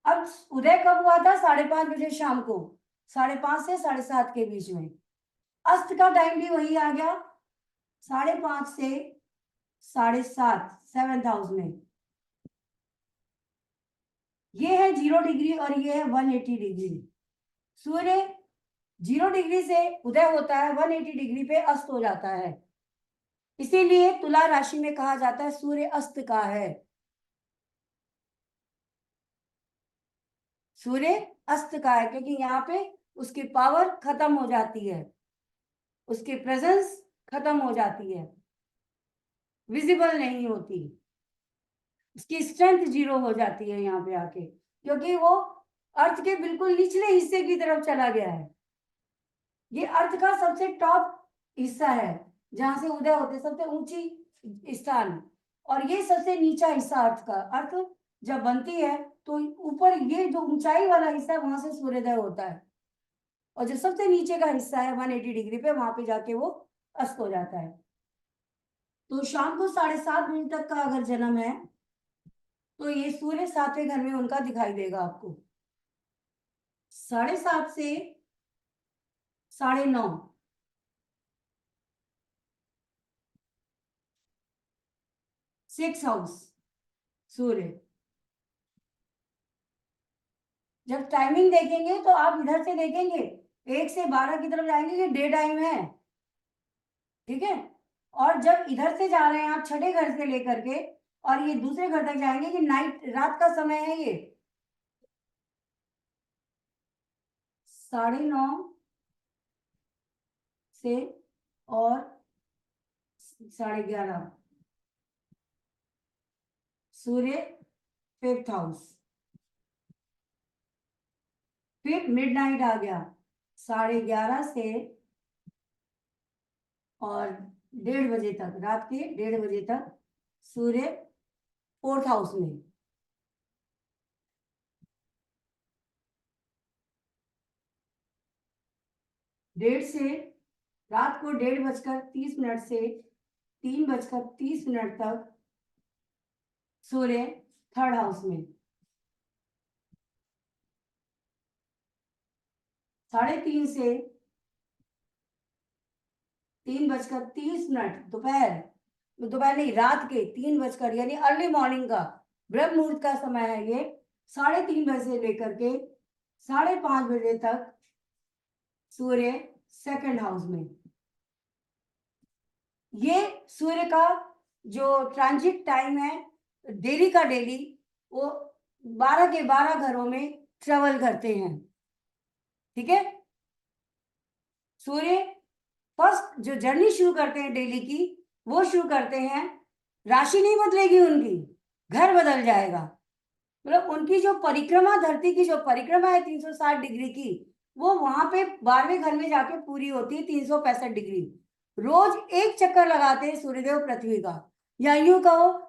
अब उदय कब हुआ था 5:30 बजे शाम को, 5:30 से 7:30 के बीच में। अस्त का टाइम भी वही आ गया, 5:30 से 7:30, 7th हाउस में। ये है 0 डिग्री और ये है 180 डिग्री। सूर्य 0 डिग्री से उदय होता है, 180 डिग्री पे अस्त हो जाता है। इसीलिए तुला राशि में कहा जाता है सूर्य अस्त का है। सूर्य अस्त का है क्योंकि यहाँ पे उसकी पावर खत्म हो जाती है, उसकी प्रेजेंस खत्म हो जाती है, विजिबल नहीं होती, उसकी स्ट्रेंथ 0 हो जाती है यहाँ पे आके, क्योंकि वो अर्थ के बिल्कुल निचले हिस्से की तरफ चला गया है। ये अर्थ का सबसे टॉप हिस्सा है जहां से उदय होते, सबसे ऊंची स्थान, और ये सबसे नीचा हिस्सा अर्थ का। अर्थ जब बनती है तो ऊपर ये जो ऊंचाई वाला हिस्सा है वहां से सूर्योदय होता है, और जो सबसे नीचे का हिस्सा है 180 डिग्री पे, वहां पे जाके वो अस्त हो जाता है। तो शाम को 7:30 बजे तक का अगर जन्म है तो ये सूर्य 7वें घर में उनका दिखाई देगा आपको। 7:30 से 9:30 6 हाउस सूर्य। जब टाइमिंग देखेंगे तो आप इधर से देखेंगे 1 से 12 की तरफ जाएंगे कि डे टाइम है, ठीक है। और जब इधर से जा रहे हैं आप 6ठे घर से लेकर के और ये दूसरे घर तक जाएंगे कि नाइट, रात का समय है ये। 9:30 से और 11:30 सूर्य 5th हाउस। फिर मिडनाइट आ गया 11:30 से और 1:30 बजे तक, रात के 1:30 बजे तक सूर्य 4th हाउस में। डेढ़ से रात को 1:30 से 3:30 तक सूर्य 3rd हाउस में। 3:30 से 3:30 दोपहर नहीं, रात के 3 बजकर, यानी अर्ली मॉर्निंग का ब्रह्म मुहूर्त का समय है ये। 3:30 बजे से लेकर के 5:30 बजे तक सूर्य 2nd हाउस में। ये सूर्य का जो ट्रांजिट टाइम है डेली का डेली, वो 12 के 12 घरों में ट्रेवल करते हैं, ठीक है। सूर्य फर्स्ट जो जर्नी शुरू करते हैं डेली की, वो शुरू करते हैं, राशि नहीं बदलेगी उनकी, घर बदल जाएगा। मतलब उनकी जो परिक्रमा, धरती की जो परिक्रमा है 360 डिग्री की, वो वहां पे 12वें घर में जाके पूरी होती है 365 डिग्री। रोज एक चक्कर लगाते हैं सूर्यदेव पृथ्वी का, या यूं कहो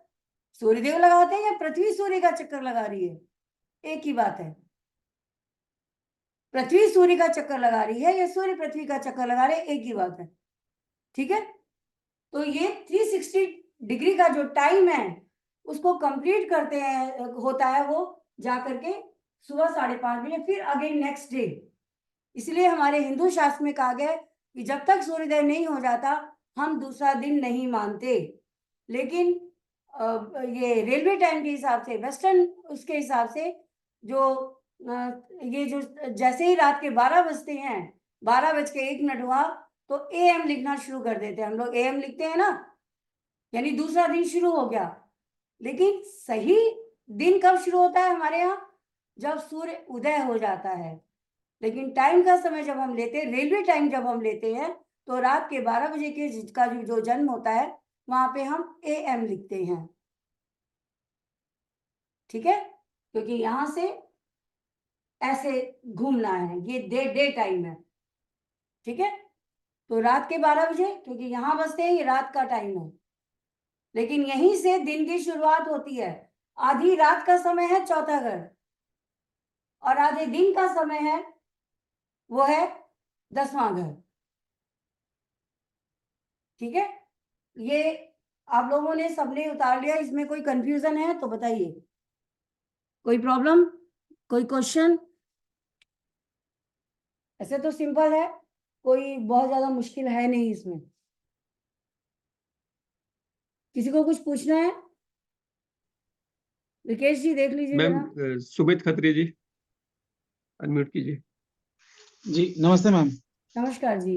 सूर्यदेव लगाते हैं या पृथ्वी सूर्य का चक्कर लगा रही है, एक ही बात है। पृथ्वी सूर्य का चक्कर लगा रही है या सूर्य पृथ्वी का चक्कर लगा रहे, एक ही बात है, ठीक है। तो ये 360 डिग्री का जो टाइम है उसको कंप्लीट करते हैं, होता है वो जाकर के सुबह 5:30 बजे, फिर अगेन नेक्स्ट डे। इसलिए हमारे हिंदू शास्त्र में कहा गया है कि जब तक सूर्योदय नहीं हो जाता हम दूसरा दिन नहीं मानते। लेकिन ये रेलवे टाइम के हिसाब से, वेस्टर्न उसके हिसाब से, जो ये जो जैसे ही रात के 12 बजते हैं, 12:01 हुआ तो AM लिखना शुरू कर देते हैं। हम लोग AM लिखते हैं ना, यानी दूसरा दिन शुरू हो गया। लेकिन सही दिन कब शुरू होता है हमारे यहाँ? जब सूर्य उदय हो जाता है। लेकिन टाइम का समय जब हम लेते हैं, रेलवे टाइम जब हम लेते हैं, तो रात के 12 बजे के का जो जन्म होता है वहां पे हम AM लिखते हैं, ठीक है। क्योंकि यहाँ से ऐसे घूमना है, ये डे टाइम है, ठीक है। तो रात के 12 बजे, क्योंकि यहाँ बसते हैं, ये रात का टाइम है। लेकिन यहीं से दिन की शुरुआत होती है। आधी रात का समय है 4था घर, और आधे दिन का समय है वो है 10वां घर, ठीक है। ये आप लोगों ने सबने उतार लिया, इसमें कोई कंफ्यूजन है तो बताइए, कोई प्रॉब्लम, कोई क्वेश्चन? ऐसे तो सिंपल है, कोई बहुत ज्यादा मुश्किल है नहीं इसमें। किसी को कुछ पूछना है? विकेश जी देख लीजिए मैम जरा। सुमित खत्री जी, अनम्यूट कीजिए। जी नमस्ते मैम। नमस्कार जी।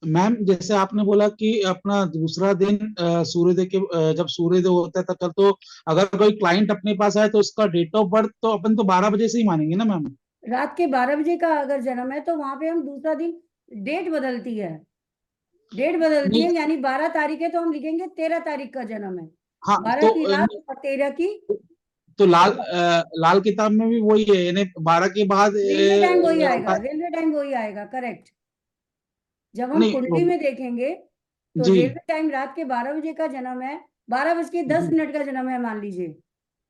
मैम जैसे आपने बोला कि अपना दूसरा दिन सूर्योदय के जब सूर्योदय होता है तब तक, तो अगर कोई क्लाइंट अपने पास आए तो उसका डेट ऑफ बर्थ तो अपन तो 12 बजे से ही मानेंगे ना मैम? रात के 12 बजे का अगर जन्म है तो वहां पे हम दूसरा दिन डेट बदलती है, डेट बदलती है, नहीं, यानी 12 तारीख है तो हम लिखेंगे 13 तारीख का जन्म है, हाँ 12 तो की रात और 13 की तो लाल किताब में भी वही है, यानी 12 के बाद रेलवे टाइम वही आएगा, रेलवे टाइम वही आएगा, करेक्ट। जब हम कुंडली नहीं में देखेंगे तो जी रेलवे टाइम रात के 12 बजे का जन्म है, 12:10 का जन्म है मान लीजिए,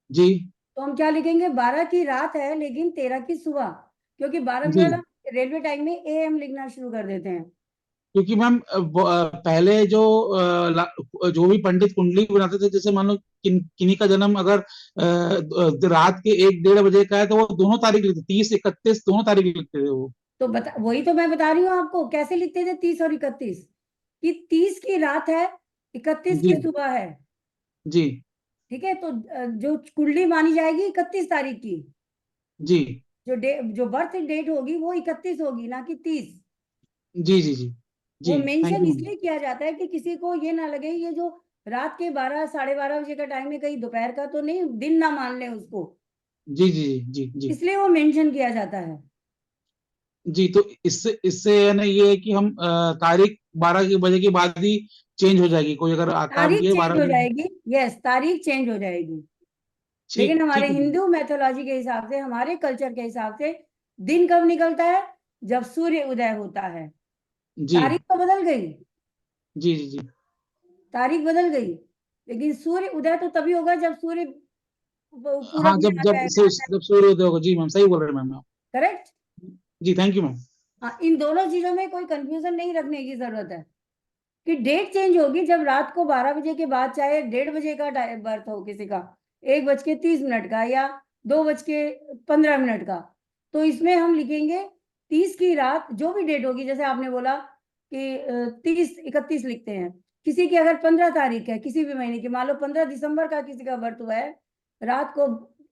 जी तो हम क्या लिखेंगे, 12 की रात है लेकिन 13 की सुबह, क्योंकि 12 बजे जी। वाला रेलवे टाइम में AM लिखना शुरू कर देते हैं। क्योंकि मैम पहले जो भी पंडित कुंडली बनाते थे, जैसे मान लो किन्हीं का जन्म अगर रात के 1-1:30 बजे का है तो वो दोनों तारीख लिखते, 30-31 दोनों तारीख लिखते थे वो। तो वही तो मैं बता रही हूँ आपको कैसे लिखते थे 30 और 31, कि 30 की रात है, 31 जी की सुबह है, जी ठीक है। तो जो कुंडली मानी जाएगी 31 तारीख की, जी जो बर्थ डेट होगी वो 31 होगी, ना कि 30। जी जी जी जी। वो थैंक मेंशन यू। इसलिए किया जाता है कि किसी को ये ना लगे ये जो रात के 12 12:30 बजे का टाइम है कहीं दोपहर का तो नहीं, दिन ना मान ले उसको, जी जी जी जी इसलिए वो मेंशन किया जाता है। जी। तो इससे इससे यानी ये है कि हम तारीख 12 बजे के बाद ही चेंज हो जाएगी, कोई अगर आता भी तारीख है चेंज 12 हो बजे। जाएगी, यस तारीख चेंज हो जाएगी, लेकिन ठीक हमारे ठीक है। हिंदू मैथोलॉजी के हिसाब से, हमारे कल्चर के हिसाब से दिन कब निकलता है, जब सूर्य उदय होता है। जी तारीख तो बदल गई, जी जी जी तारीख बदल गई, लेकिन सूर्य उदय तो तभी होगा जब सूर्य हाँ, पूरब में जब आ जब जाएगा, जब सूर्योदय होगा। जी मैम, सही बोल रहे हैं मैम आप। करेक्ट। जी थैंक यू मैम। हाँ, इन दोनों चीजों में कोई कंफ्यूजन नहीं रखने की जरूरत है, कि डेट चेंज होगी जब रात को 12 बजे के बाद, चाहे 1:30 बजे का बर्थ हो किसी का, 1:30 का या 2:15 का, तो इसमें हम लिखेंगे 30 की रात, जो भी डेट होगी, जैसे आपने बोला कि 30-31 लिखते हैं, किसी की अगर 15 तारीख है किसी भी महीने की, मान लो 15 दिसंबर का किसी का बर्थ हुआ है रात को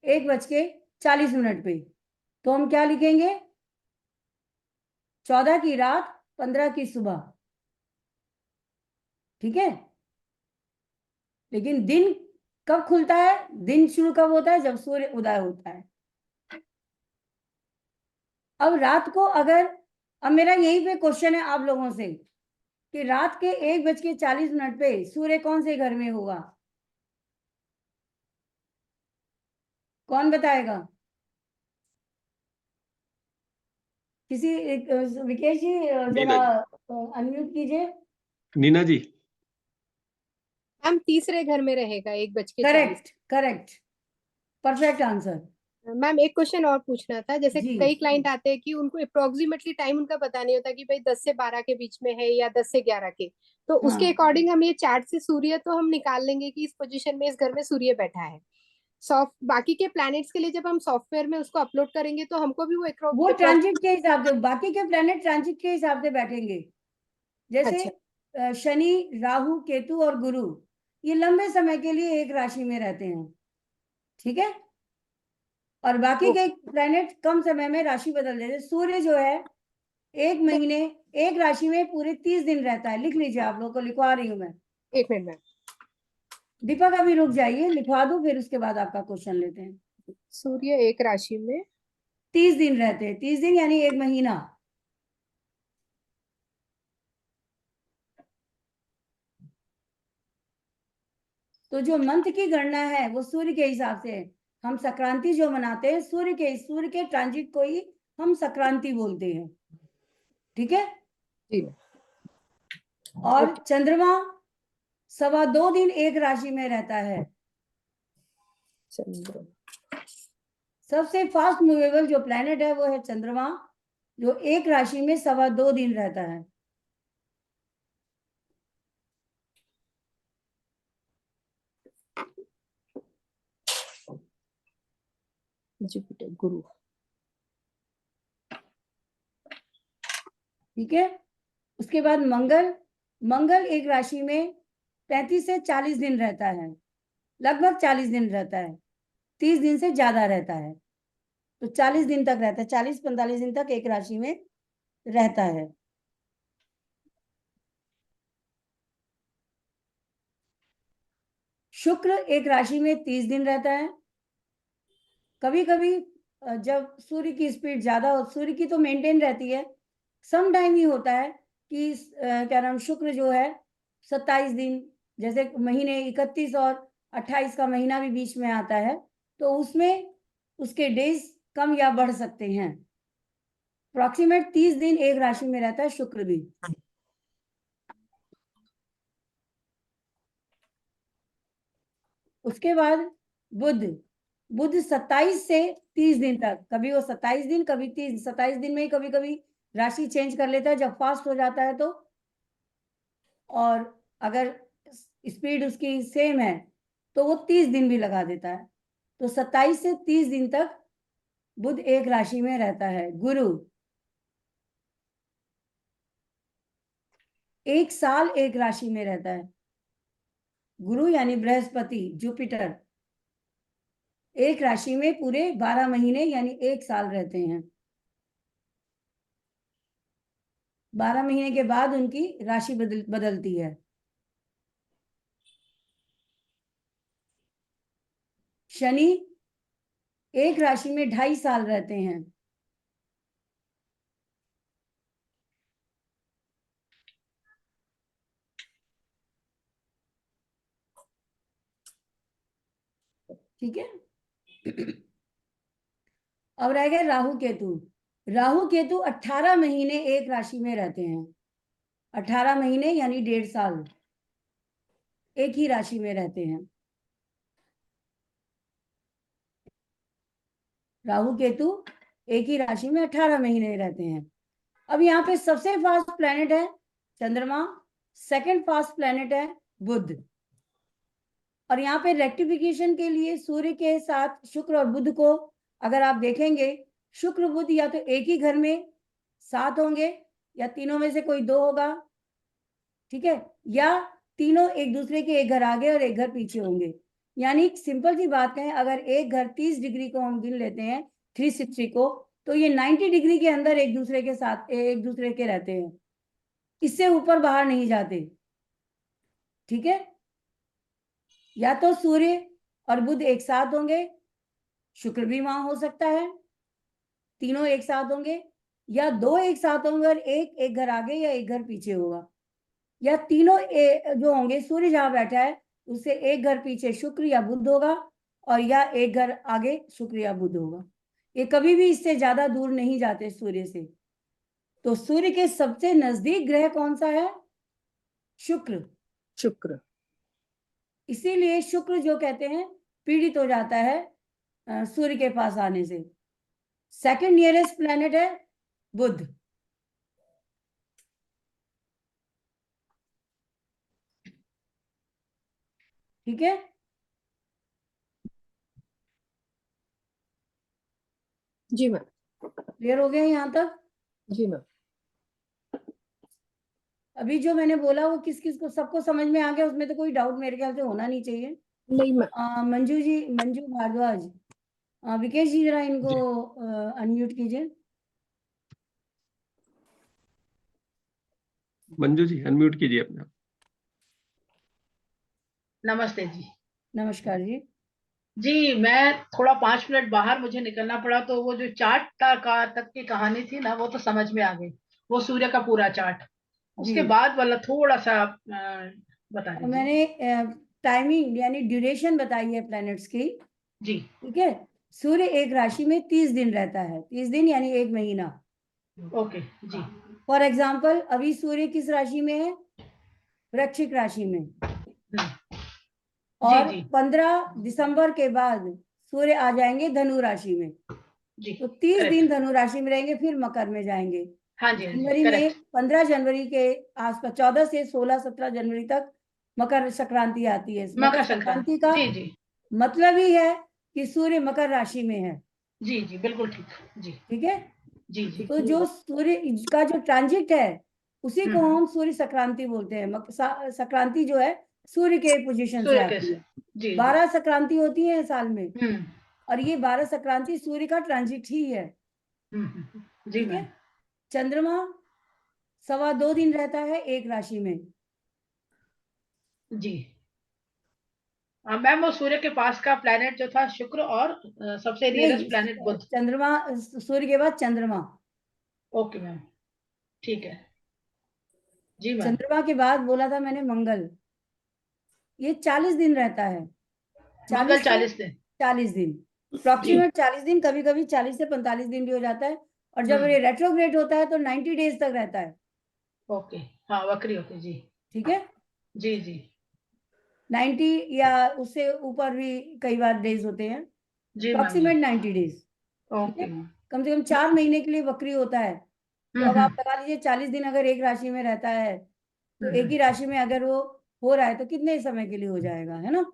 1:40 पे, तो हम क्या लिखेंगे, 14 की रात 15 की सुबह, ठीक है। लेकिन दिन कब खुलता है, दिन शुरू कब होता है, जब सूर्य उदय होता है। अब रात को अगर, अब मेरा यही पे क्वेश्चन है आप लोगों से, कि रात के 1:40 पे सूर्य कौन से घर में होगा, कौन बताएगा? विकेश जी जरा अनम्यूट कीजिए। नीना जी। मैम तीसरे घर में रहेगा 1:40। Correct correct, perfect answer. Ma'am एक क्वेश्चन और पूछना था, जैसे जी कई क्लाइंट आते हैं कि उनको अप्रोक्सीमेटली टाइम उनका पता नहीं होता कि भाई 10 से 12 के बीच में है या 10 से 11 के, तो उसके हाँ, अकॉर्डिंग हम ये चार्ट से सूर्य तो हम निकाल लेंगे कि इस पोजीशन में इस घर में सूर्य बैठा है। सॉफ्ट बाकी के प्लैनेट्स के लिए जब हम सॉफ्टवेयर में उसको अपलोड करेंगे तो हमको भी वो ट्रांजिट के हिसाब से, बाकी के प्लेनेट ट्रांजिट के हिसाब से बैठेंगे, जैसे अच्छा शनि, राहु, केतु और गुरु, ये लंबे समय के लिए एक राशि में रहते हैं, ठीक है। और बाकी के प्लेनेट कम समय में राशि बदल देते हैं। सूर्य जो है एक महीने एक राशि में पूरे 30 दिन रहता है, लिख लीजिए, आप लोगों को लिखवा रही हूँ मैं। एक मिनट मैम, दीपक अभी रुक जाइए, लिखवा दो, फिर उसके बाद आपका क्वेश्चन लेते हैं। सूर्य एक राशि में 30 दिन रहते हैं, 30 दिन यानी एक महीना। तो जो मंथ की गणना है वो सूर्य के हिसाब से है। हम संक्रांति जो मनाते हैं सूर्य के ट्रांजिट को ही हम संक्रांति बोलते हैं, ठीक है। जी और चंद्रमा 2.25 दिन एक राशि में रहता है। सबसे फास्ट मूवेबल जो प्लेनेट है वो है चंद्रमा, जो एक राशि में 2.25 दिन रहता है। जुपिटर गुरु, ठीक है। उसके बाद मंगल एक राशि में 35 से 40 दिन रहता है, लगभग 40 दिन रहता है। 30 दिन से ज्यादा रहता है, तो 40 दिन तक रहता है, 40-45 दिन तक एक राशि में रहता है। शुक्र एक राशि में 30 दिन रहता है। कभी कभी जब सूर्य की स्पीड ज्यादा हो, सूर्य की तो मेंटेन रहती है, सम टाइम ही होता है कि क्या नाम, शुक्र जो है 27 दिन, जैसे महीने 31 और 28 का महीना भी बीच में आता है, तो उसमें उसके डेज कम या बढ़ सकते हैं। अप्रोक्सीमेट 30 दिन एक राशि में रहता है शुक्र भी। उसके बाद बुध, बुध 27 से 30 दिन तक, कभी वो 27 दिन, कभी 30, 27 दिन में ही कभी कभी राशि चेंज कर लेता है जब फास्ट हो जाता है तो, और अगर स्पीड उसकी सेम है तो वो 30 दिन भी लगा देता है। तो 27 से 30 दिन तक बुध एक राशि में रहता है। गुरु 1 साल एक राशि में रहता है। गुरु यानी बृहस्पति, जुपिटर एक राशि में पूरे 12 महीने यानी 1 साल रहते हैं। 12 महीने के बाद उनकी राशि बदलती है। शनि एक राशि में 2.5 साल रहते हैं। ठीक है। अब रह गए राहु केतु। राहु केतु 18 महीने एक राशि में रहते हैं। 18 महीने यानी 1.5 साल एक ही राशि में रहते हैं। राहु केतु एक ही राशि में 18 महीने रहते हैं। अब यहाँ पे सबसे फास्ट प्लेनेट है चंद्रमा, सेकंड फास्ट प्लेनेट है बुध, और यहाँ पे रेक्टिफिकेशन के लिए सूर्य के साथ शुक्र और बुध को अगर आप देखेंगे, शुक्र बुध या तो एक ही घर में साथ होंगे या तीनों में से कोई 2 होगा, ठीक है, या तीनों एक दूसरे के एक घर आगे और एक घर पीछे होंगे। यानी सिंपल सी बात है, अगर एक घर 30 डिग्री को हम गिन लेते हैं 360 को, तो ये 90 डिग्री के अंदर एक दूसरे के साथ एक दूसरे के रहते हैं, इससे ऊपर बाहर नहीं जाते। ठीक है, या तो सूर्य और बुध एक साथ होंगे, शुक्र भी वहां हो सकता है, तीनों एक साथ होंगे, या 2 एक साथ होंगे और एक घर आगे या एक घर पीछे होगा, या तीनों जो होंगे, सूर्य जहां बैठा है उससे एक घर पीछे शुक्र या बुध होगा, और या एक घर आगे शुक्र या बुध होगा। ये कभी भी इससे ज्यादा दूर नहीं जाते सूर्य से। तो सूर्य के सबसे नजदीक ग्रह कौन सा है? शुक्र। शुक्र। इसीलिए शुक्र जो कहते हैं पीड़ित हो जाता है सूर्य के पास आने से। सेकंड नियरेस्ट प्लेनेट है बुध। ठीक है, जी मैम। क्लियर हो गया यहाँ तक? जी मैम। अभी जो मैंने बोला वो किस किस को सबको समझ में आ गया? उसमें तो कोई डाउट मेरे ख्याल से होना नहीं चाहिए। नहीं मैम। मंजू जी, मंजू भारद्वाज, विकेश जी जरा इनको अनम्यूट कीजिए। मंजू जी अनम्यूट कीजिए अपना। नमस्ते जी। नमस्कार जी। जी मैं थोड़ा 5 मिनट बाहर मुझे निकलना पड़ा, तो वो जो चार्ट तक की कहानी थी ना, वो तो समझ में आ गई, वो सूर्य का पूरा चार्ट। उसके बाद वाला थोड़ा सा बता दीजिए। मैंने टाइमिंग यानी ड्यूरेशन बताई है प्लैनेट्स की। जी ठीक है, सूर्य एक राशि में 30 दिन रहता है, 30 दिन यानी 1 महीना। Okay ji. फॉर एग्जाम्पल अभी सूर्य किस राशि में है? वृश्चिक राशि में। और 15 दिसंबर के बाद सूर्य आ जाएंगे धनु राशि में। जी, तो 30 दिन धनु राशि में रहेंगे, फिर मकर में जाएंगे। हाँ जी, जनवरी में 15 जनवरी के आसपास 14 से 16-17 जनवरी तक मकर संक्रांति आती है। मकर संक्रांति का जी मतलब ही है कि सूर्य मकर राशि में है। जी जी बिल्कुल ठीक। जी ठीक है जी जी। तो जो सूर्य का जो ट्रांजिट है उसी को हम सूर्य संक्रांति बोलते हैं। संक्रांति जो है सूर्य के पोजीशन से आती है। 12 संक्रांति होती है साल में, और ये 12 संक्रांति सूर्य का ट्रांजिट ही है। जी ठीक है। मैम। चंद्रमा 2.25 दिन रहता है एक राशि में। जी मैम, वो सूर्य के पास का प्लेनेट जो था शुक्र, और सबसे नियरेस्ट नहीं, प्लेनेट बुध। चंद्रमा, सूर्य के बाद चंद्रमा। ओके मैम, ठीक है। जी मैम। चंद्रमा के बाद बोला था मैंने मंगल, ये 40 दिन रहता है। मंगल 40 40 दिन। 40 दिन, अप्रोक्सीमेट 40 दिन, कभी कभी 40 से 45 दिन भी हो जाता है। और जब ये रेट्रोग्रेड होता है तो 90 डेज तक रहता है। ओके, हाँ वक्री होती जी। ठीक है। जी जी 90 या उससे ऊपर भी कई बार डेज होते हैं, जी मैम। Approximate 90 days. ठीक ओके है। मैम। कम से कम 4 महीने के लिए वक्री होता है। तो अब आप लगा लीजिए 40 दिन अगर एक राशि में रहता है, तो एक ही राशि में अगर वो हो रहा है तो कितने समय के लिए हो जाएगा, है ना।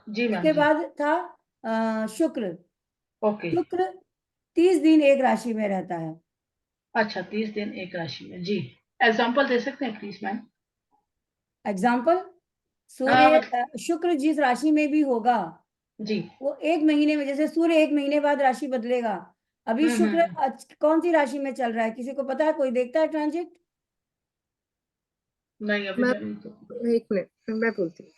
जी मैम। उसके जी बाद था शुक्र। ओके। शुक्र 30 दिन एक राशि में रहता है। अच्छा, 30 दिन एक राशि में। जी, एग्जाम्पल दे सकते हैं प्लीज मैम। एग्जाम्पल, सूर्य मतलब शुक्र जिस राशि में भी होगा जी। वो एक महीने में, जैसे सूर्य एक महीने बाद राशि बदलेगा। अभी शुक्र कौन सी राशि में चल रहा है, किसी को पता है? कोई देखता है ट्रांजिट? नहीं अभी मैं नहीं तो। एक मिनट मैं बोलती हूँ।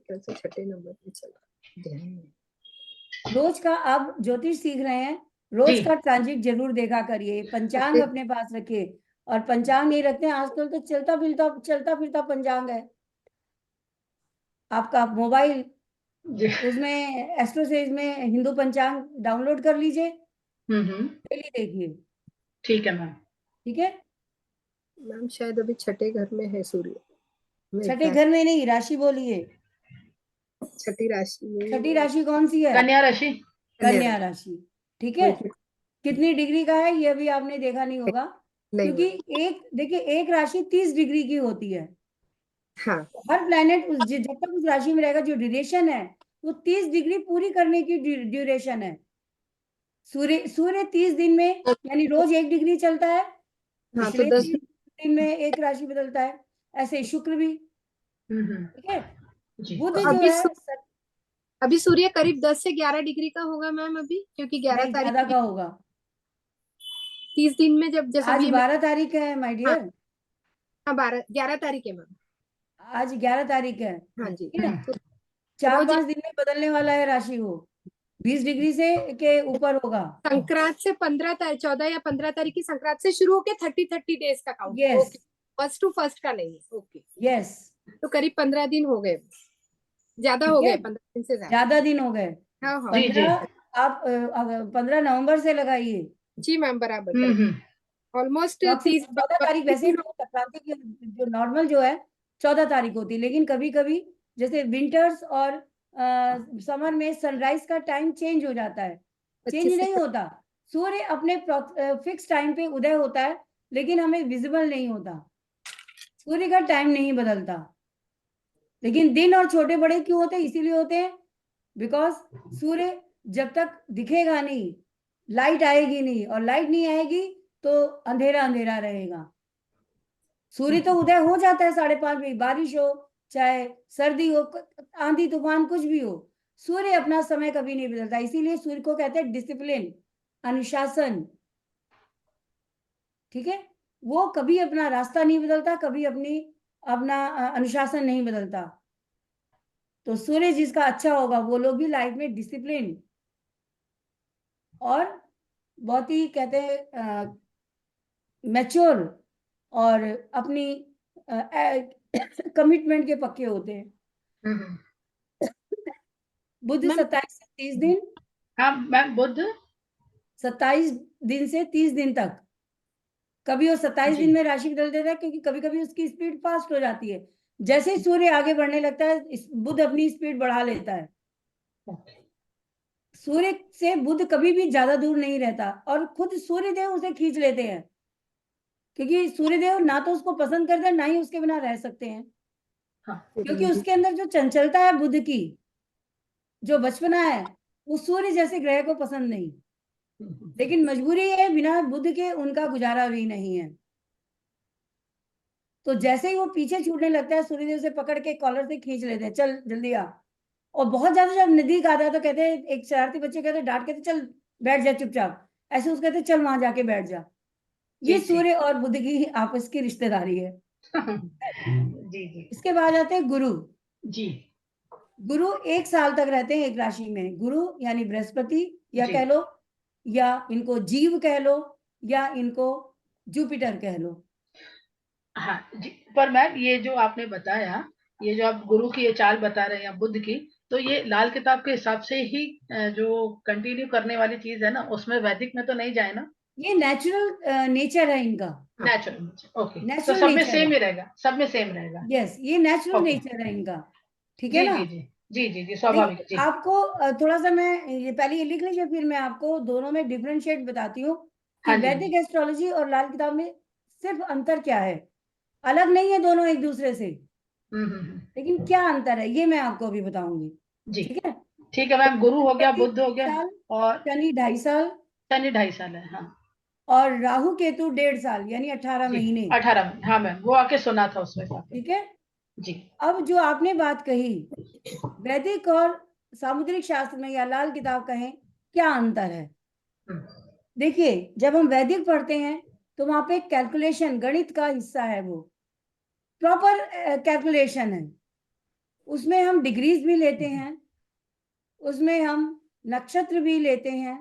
कैसे छठे नंबर पे चल रहा ध्यान में। रोज का आप ज्योतिष सीख रहे हैं, रोज जी। का ट्रांजिट जरूर देखा करिए। पंचांग अपने पास रखिए, और पंचांग नहीं रखते हैं आजकल तो चलता फिरता पंचांग है आपका मोबाइल, जी। उसमें एस्ट्रोसेज में हिंदू पंचांग डाउनलोड कर लीजिए, डेली देखिए। ठीक है मैम। ठीक है। मैम शायद अभी छठे घर में है सूर्य। मैं छठे exact- घर में नहीं, राशि बोलिए। छठी राशि में। छठी राशि कौन सी है? कन्या राशि। कन्या राशि। ठीक है। वही- कितनी डिग्री का है ये अभी आपने देखा नहीं होगा, नहीं क्योंकि वही। एक देखिए एक राशि 30 डिग्री की होती है। हाँ हर प्लेनेट जब तक उस राशि में रहेगा, जो ड्यूरेशन है वो 30 डिग्री पूरी करने की ड्यूरेशन है। सूर्य 30 दिन में, यानी रोज 1 डिग्री चलता है, हाँ तो पिछले 10 30 दिन में एक राशि बदलता है। ऐसे ही शुक्र भी। ठीक है। जी। बुध तो जो है अभी सूर्य करीब 10 से 11 डिग्री का होगा मैम अभी, क्योंकि 11 नहीं, तारीख ज्यादा का होगा। 30 दिन में जब जैसे आज अभी 12 तारीख है माय हाँ डियर। हाँ 11 तारीख है मैम। आज 11 तारीख है। हाँ जी। ठीक है। तो 4-5 दिन में बदलने वाला है राशि, वो 20 डिग्री से के ऊपर होगा। संक्रांत से 15 तारीख 14 या 15 तारीख की संक्रांत से शुरू होके 30 डेज का count. Yes okay, first to first का नहीं है। Okay, yes. तो करीब 15 दिन हो गए, ज्यादा ठीक हो है, गए, 15 दिन से ज्यादा। ज्यादा दिन हो गए। हाँ हाँ जी जी 15 आप 15 नवंबर से लगाइए। जी मैम, बराबर ऑलमोस्ट 30 14 तारीख वैसे तो संक्रांति की जो नॉर्मल जो है 14 तारीख होती है, लेकिन कभी कभी जैसे विंटर्स और समर में सनराइज का टाइम चेंज हो जाता है। चेंज नहीं होता, सूर्य अपने फिक्स टाइम पे उदय होता है, लेकिन हमें विजिबल नहीं होता। सूर्य का टाइम नहीं बदलता, लेकिन दिन और छोटे बड़े क्यों होते हैं? इसीलिए होते हैं बिकॉज सूर्य जब तक दिखेगा नहीं, लाइट आएगी नहीं, और लाइट नहीं आएगी तो अंधेरा अंधेरा रहेगा। सूर्य तो उदय हो जाता है 5:30 बजे, बारिश हो चाहे सर्दी हो, आंधी तूफान कुछ भी हो, सूर्य अपना समय कभी नहीं बदलता। इसीलिए सूर्य को कहते हैं डिसिप्लिन, अनुशासन। ठीक है। वो कभी अपना रास्ता नहीं बदलता, कभी अपना अनुशासन नहीं बदलता। तो सूर्य जिसका अच्छा होगा वो लोग भी लाइफ में डिसिप्लिन और बहुत ही कहते हैं मैच्योर और अपनी कमिटमेंट के पक्के होते हैं। बुध 27 से 30 दिन। हाँ मैम, बुध 27 दिन से 30 दिन तक। कभी वो 27 दिन में राशि बदल देता है, क्योंकि कभी कभी उसकी स्पीड फास्ट हो जाती है। जैसे ही सूर्य आगे बढ़ने लगता है, बुध अपनी स्पीड बढ़ा लेता है। सूर्य से बुध कभी भी ज्यादा दूर नहीं रहता, और खुद सूर्य देव उसे खींच लेते हैं, क्योंकि सूर्य देव ना तो उसको पसंद करते हैं, ना ही उसके बिना रह सकते हैं। क्योंकि उसके अंदर जो चंचलता है बुध की, जो बचपना है, वो सूर्य जैसे ग्रह को पसंद नहीं। लेकिन मजबूरी है, बिना बुध के उनका गुजारा भी नहीं है। तो जैसे ही वो पीछे छूटने लगता है, सूर्यदेव से पकड़ के कॉलर से खींच लेते हैं, चल जल्दी आ। और बहुत ज्यादा जब नजदीक आता है तो कहते हैं, एक शरारती बच्चे कहते हैं, डांट के, चल बैठ जा चुपचाप, ऐसे उसको कहते हैं, चल वहां जाके बैठ जा। ये जी, जी। सूर्य और बुध की आपस की रिश्तेदारी है। जी, जी। इसके बाद आते हैं गुरु। जी, गुरु 1 साल तक रहते हैं एक राशि में। गुरु यानी बृहस्पति या जी। कह लो, या इनको जीव कह लो, या इनको जुपिटर कह लो। हाँ जी, पर मैम ये जो आपने बताया, ये जो आप गुरु की ये चाल बता रहे हैं या बुध की, तो ये लाल किताब के हिसाब से ही जो कंटिन्यू करने वाली चीज है ना, उसमें वैदिक में तो नहीं जाए ना? ये नेचुरल नेचर है इनका। Natural, okay. तो नेचुरल सब में नेचर सेम है। ही रहेगा, सब में सेम रहेगा। यस, ये नेचुरल ओके। नेचर है इनका। ठीक है जी, ना? जी, जी। जी, जी, जी, स्वाभाविक है, जी। आपको थोड़ा सा मैं ये पहले ये लिख लीजिए, फिर मैं आपको दोनों में डिफरेंशिएट बताती हूँ कि हाँ जी, हाँ वैदिक जी। एस्ट्रोलॉजी और लाल किताब में सिर्फ अंतर क्या है। अलग नहीं है दोनों एक दूसरे से, लेकिन क्या अंतर है ये मैं आपको अभी बताऊंगी। जी। ठीक है? ठीक है मैम, गुरु हो गया, बृहस्पति बुध हो 1 गया, साल, और शनि 2.5 साल, शनि 2.5 साल है, हाँ। और राहु केतु 1.5 साल, यानी 18 जी, महीने। 18 में, हाँ मैम, वो आके सुना था उसमें काफी। ठीक है? जी, अब जो आपने बात कही, वैदिक और सामुद्रिक शास्त्र में या लाल किताब कहें, क्या अंतर है? देखिए, जब हम वैदिक पढ़ते हैं तो वहां पे कैलकुलेशन, गणित का हिस्सा है, वो प्रॉपर कैलकुलेशन है। उसमें हम डिग्रीज भी लेते हैं, उसमें हम नक्षत्र भी लेते हैं,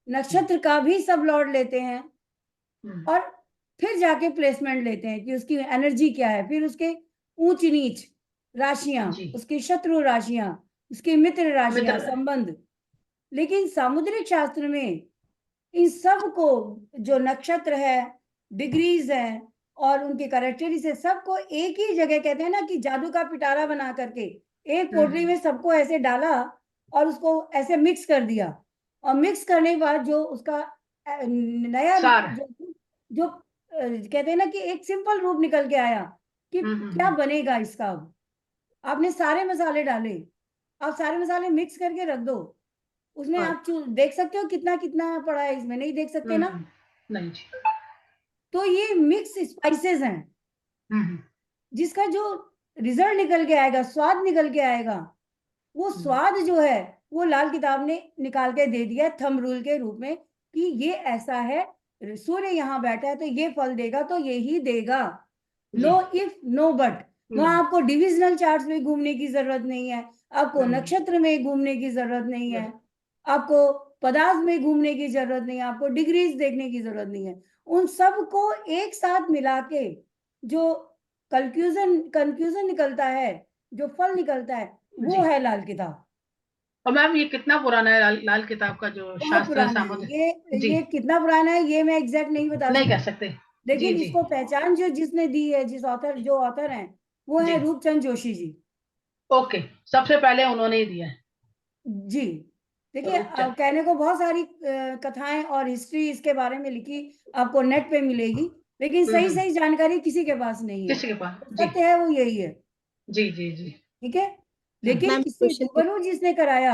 नक्षत्र का भी सब लॉर्ड लेते हैं, और फिर जाके प्लेसमेंट लेते हैं कि उसकी एनर्जी क्या है, फिर उसके ऊंच नीच राशियां, जी। उसकी शत्रु राशियां, उसकी मित्र राशियां, मित्र। संबंध। लेकिन सामुद्रिक शास्त्र में इन सब को, जो नक्षत्र है, डिग्रीज है, और उनके कैरेक्टरिस्टिक्स, सबको एक ही जगह, कहते हैं ना कि जादू का पिटारा बना करके एक पोटली में सबको ऐसे डाला और उसको ऐसे मिक्स कर दिया, और मिक्स करने के बाद जो उसका नया सार। जो कहते हैं ना कि एक सिंपल रूप निकल के आया कि क्या बनेगा इसका। अब आपने सारे मसाले डाले, आप सारे मसाले मिक्स करके रख दो, उसमें आप देख सकते हो कितना कितना पड़ा है, इसमें नहीं देख सकते ना? नहीं जी। तो ये मिक्स स्पाइसेस हैं, जिसका जो रिजल्ट निकल के आएगा, स्वाद निकल के आएगा, वो स्वाद जो है वो लाल किताब ने निकाल के दे दिया थंब रूल के रूप में कि ये ऐसा है, सूर्य यहाँ बैठा है तो ये फल देगा, तो ये ही देगा। No if no but. वहां आपको डिविजनल चार्ट्स में घूमने की जरूरत नहीं है, आपको नक्षत्र में घूमने की जरूरत नहीं है, आपको पदार्थ में घूमने की जरूरत नहीं है, आपको डिग्रीज देखने की जरूरत नहीं है। उन सब को एक साथ मिला के जो कंक्लूजन निकलता है, जो फल निकलता है, वो है लाल किताब। और मैम ये कितना पुराना है लाल किताब का जो बहुत शास्त्र पुराना है सामुद्रिक? ये कितना पुराना है ये मैं एग्जैक्ट नहीं बता नहीं सकती, कह सकते। लेकिन जी, जी। इसको पहचान जो जिसने दी है, जो ऑथर हैं, वो है जी। रूपचंद जोशी जी। ओके, सबसे पहले उन्होंने ही दिया है। जी, देखिए, कहने को बहुत सारी कथाएं और हिस्ट्री इसके बारे में लिखी आपको नेट पे मिलेगी, लेकिन सही सही जानकारी किसी के पास नहीं है। किसी के पास, तो सत्य है वो यही है। जी, जी, जी। ठीक है, लेकिन मैम इससे क्वेश्चन रूबरू जिसने कराया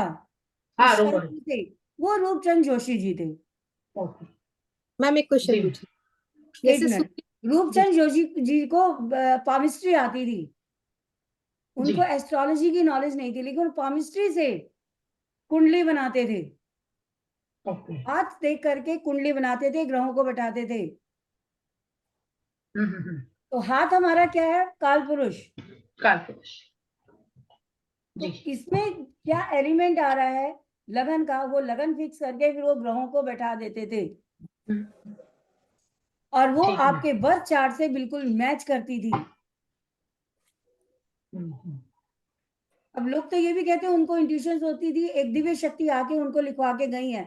हाँ, इस रूबरू। शास्त्र से, वो रूपचंद जोशी जी थे। ओके। मैम एक क्वेश्चन जी। पूछी, एक जैसे मिनट, रूपचंद जोशी जी को पामिस्ट्री आती थी, जी। उनको एस्ट्रोलॉजी की नॉलेज नहीं थी, लेकिन पामिस्ट्री से कुंडली बनाते थे, ओके। हाथ देख करके कुंडली बनाते थे, ग्रहों को बैठाते थे। तो हाथ हमारा क्या है? काल पुरुष। काल पुरुष। तो जी। इसमें क्या एलिमेंट आ रहा है लगन का, वो लगन फिक्स करके फिर वो ग्रहों को बैठा देते थे, और वो ठीक है। आपके बर्थ चार्ट से बिल्कुल मैच करती थी। अब लोग तो ये भी कहते हैं उनको इंट्यूशंस होती थी, एक दिव्य शक्ति आके उनको लिखवा के गई है।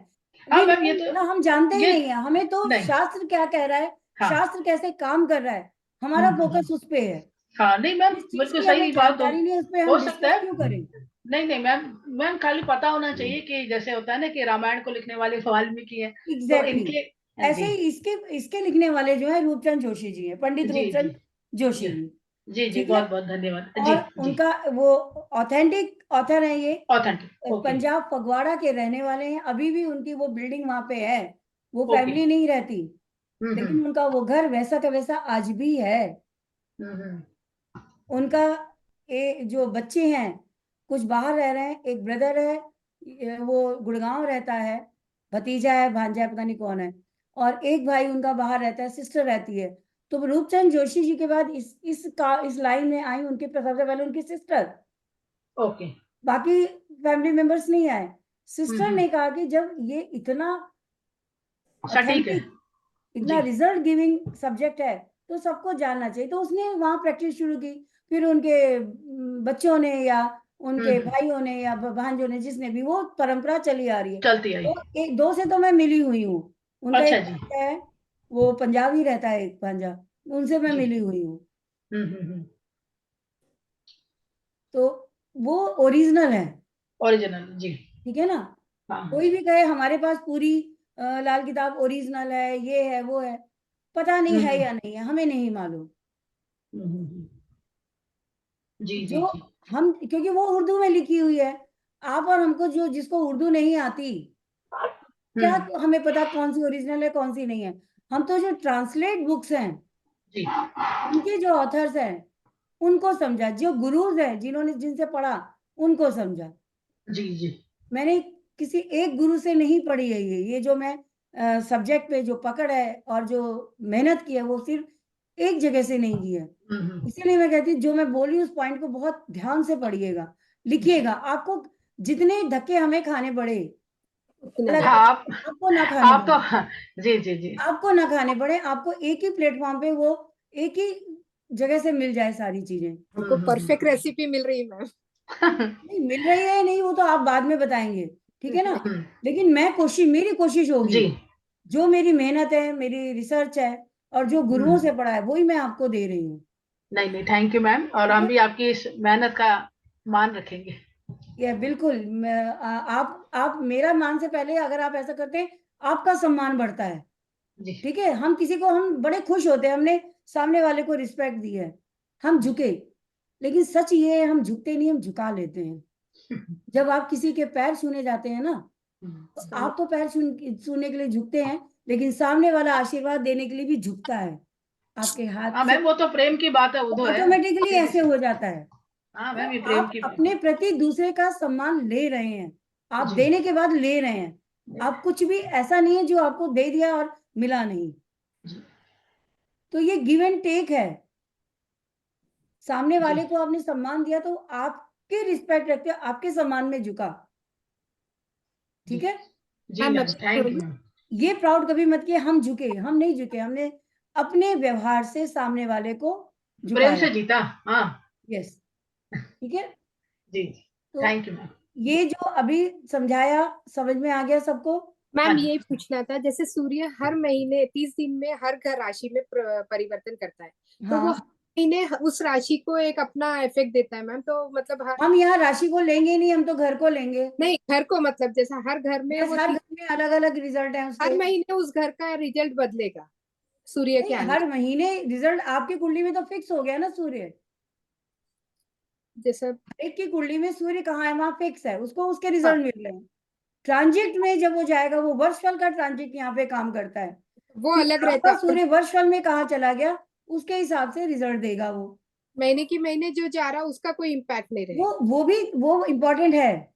हाँ मैम, ये तो ना, हम जानते ही ये नहीं है, हमें तो नहीं। शास्त्र क्या कह रहा है, हाँ। शास्त्र कैसे काम कर रहा है, हमारा फोकस उस पे है। हाँ, नहीं मैम, जिस चीज बिल्कुल की सही हमें बात जानकारी नहीं है उस पे हो हम सकता डिस्कस है। क्यों करें? नहीं, नहीं मैम, मैम खाली पता होना चाहिए कि जैसे होता है ना कि रामायण को लिखने वाले वाल्मीकि है, तो एग्जैक्टली इनके ऐसे ही इसके लिखने वाले जो है रूपचंद जोशी जी है, पंडित जी, जी, रूपचंद जोशी जी, जी। जी, जी, ठीक है, बहुत बहुत धन्यवाद। जी, और जी, उनका वो ऑथेंटिक ऑथर है ये, ऑथेंटिक। ओके। पंजाब फगवाड़ा के रहने वाले हैं। अभी भी उनकी वो बिल्डिंग वहां पे है, वो ओके। फैमिली नहीं रहती, लेकिन उनका वो घर वैसा का वैसा आज भी है। उनका जो बच्चे हैं कुछ बाहर रह रहे हैं, एक ब्रदर है वो गुड़गांव रहता है, भतीजा है भांजा है पता नहीं कौन है, और एक भाई उनका बाहर रहता है, सिस्टर रहती है। तो रूपचंद जोशी जी के बाद इस लाइन में आई उनके सबसे पहले उनकी सिस्टर, ओके। बाकी फैमिली मेंबर्स नहीं आए। सिस्टर ने कहा कि जब ये इतना सटीक है, ऑथेंटिक, इतना रिजल्ट गिविंग सब्जेक्ट है तो सबको जानना चाहिए। तो उसने वहां प्रैक्टिस शुरू की। फिर उनके बच्चों ने या उनके भाइयों ने या भांजों ने, जिसने भी, वो परंपरा चली आ रही है। चलती आई। तो एक दो से तो मैं मिली हुई हूँ। उनका अच्छा एक जी। भांजा है, वो पंजाबी रहता है, एक भांजा, उनसे मैं जी। मिली हुई हूँ। हम्म। तो वो ओरिजिनल है, ओरिजिनल जी। ठीक है ना। हाँ। कोई भी कहे हमारे पास पूरी लाल किताब ओरिजिनल है, ये है वो है, पता नहीं है या नहीं है, हमें नहीं मालूम। जी जी जो जी। हम, क्योंकि वो उर्दू में लिखी हुई है, आप और हमको जो जिसको उर्दू नहीं आती, क्या हमें पता कौन सी ओरिजिनल है कौन सी नहीं है। हम तो जो ट्रांसलेट बुक्स हैं जी। उनके जो ऑथर्स हैं उनको समझा, जो गुरुज हैं जिन्होंने जिनसे पढ़ा उनको समझा। जी जी। मैंने किसी एक गुरु से नहीं पढ़ी है ये जो मैं सब्जेक्ट पे जो पकड़ है और जो मेहनत की है वो सिर्फ एक जगह से नहीं की है। इसीलिए मैं कहती हूँ जो मैं बोल रही हूँ उस पॉइंट को बहुत ध्यान से पढ़िएगा, लिखिएगा। आपको जितने धक्के हमें खाने पड़े, आपको ना खाने आप पड़े, तो जी जी जी, आपको ना खाने पड़े, आपको एक ही प्लेटफॉर्म पे वो एक ही जगह से मिल जाए सारी चीजें। हमको परफेक्ट रेसिपी मिल रही है मैम। नहीं मिल रही है नहीं, वो तो आप बाद में बताएंगे, ठीक है ना। लेकिन मेरी कोशिश होगी, जी। जो मेरी मेहनत है, मेरी रिसर्च है और जो गुरुओं से पढ़ा है वही मैं आपको दे रही हूँ। नहीं नहीं, थैंक यू मैम, और हम भी आपकी इस मेहनत का मान रखेंगे। ये बिल्कुल आप मेरा मान से पहले अगर आप ऐसा करते हैं आपका सम्मान बढ़ता है, ठीक है। हम किसी को, हम बड़े खुश होते हैं हमने सामने वाले को रिस्पेक्ट दी है, हम झुके। लेकिन सच ये है हम झुकते नहीं, हम झुका लेते हैं। जब आप किसी के पैर छूने जाते हैं ना, तो आप तो पैर छूने के लिए झुकते हैं, लेकिन सामने वाला आशीर्वाद देने के लिए भी झुकता है आपके हाथ हाँ से। मैम, वो तो प्रेम की बात है, वो तो है ऑटोमेटिकली ऐसे हो जाता है। हाँ मैम, ये तो प्रेम आप की अपने प्रति दूसरे का सम्मान ले रहे हैं, आप जी। देने के बाद ले रहे हैं। आप कुछ भी ऐसा नहीं है जो आपको दे दिया और मिला नहीं। तो ये गिव एंड टेक है। सामने वाले को आपने सम्मान दिया तो आपके रिस्पेक्ट रखते आपके सम्मान में झुका, ठीक है। जी मैम, थैंक यू मैम। ये प्राउड कभी मत किए हम झुके, हम नहीं झुके, हमने अपने व्यवहार से सामने वाले को प्रेम झुकाया। से जीता। हाँ यस, ठीक है। जी, तो थैंक यू मैम। ये जो अभी समझाया समझ में आ गया सबको। मैम ये पूछना था, जैसे सूर्य हर महीने 30 दिन में हर घर राशि में परिवर्तन करता है, तो वो हर महीने उस राशि को एक अपना इफेक्ट देता है मैम, तो मतलब हम यहाँ राशि को लेंगे नहीं, हम तो घर को लेंगे। नहीं, घर को मतलब जैसा हर घर में वो हर घर में अलग अलग रिजल्ट है उसके। हर महीने उस घर का रिजल्ट बदलेगा सूर्य के आने हर महीने रिजल्ट आपकी कुंडली में तो फिक्स हो गया ना सूर्य। जैसा एक की कुंडली में सूर्य कहाँ है वहां फिक्स है, उसको उसके रिजल्ट मिल रहे हैं। ट्रांजिट में जब वो जाएगा, वो वर्षफल का ट्रांजिट यहाँ पे काम करता है, वो अलग रहता है। सूर्य वर्षफल में कहाँ चला गया उसके हिसाब से रिजल्ट देगा। वो महीने की महीने जो जा रहा है उसका कोई इम्पैक्ट नहीं रहेगा। वो इम्पोर्टेंट है,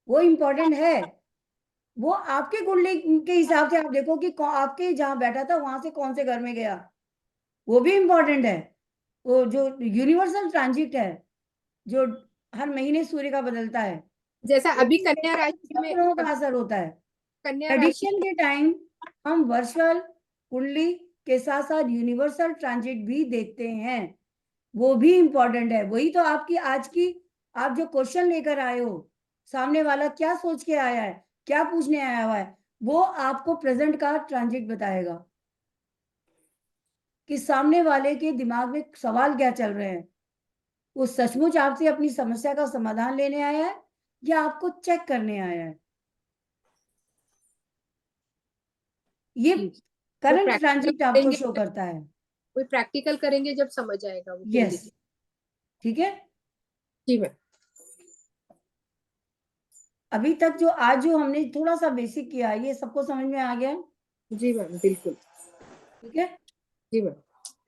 वो इम्पोर्टेंट है। वो आपके कुंडली के हिसाब से आप देखो कि आपके जहाँ बैठा था वहां से कौन से घर में गया, वो भी इम्पोर्टेंट है। वो जो यूनिवर्सल ट्रांजिट है जो हर महीने सूर्य का बदलता है, जैसा अभी कन्या राशि में ग्रहों का असर होता है। कन्या राशि एडिशन के टाइम हम वर्चुअल कुंडली के साथ साथ यूनिवर्सल ट्रांजिट भी देखते हैं, वो भी इम्पोर्टेंट है। वही तो आपकी आज की आप जो क्वेश्चन लेकर आए हो, सामने वाला क्या सोच के आया है, क्या पूछने आया हुआ है, वो आपको प्रेजेंट का ट्रांजिट बताएगा कि सामने वाले के दिमाग में सवाल क्या चल रहे हैं। वो सचमुच आपसे अपनी समस्या का समाधान लेने आया है या आपको चेक करने आया है। ये करंट ट्रांजिट आपको शो करता है। कोई प्रैक्टिकल करेंगे जब समझ आएगा वो। यस, ठीक है जी मैम। अभी तक जो आज जो हमने थोड़ा सा बेसिक किया ये सबको समझ में आ गया? जी मैम, बिल्कुल ठीक है जी मैम।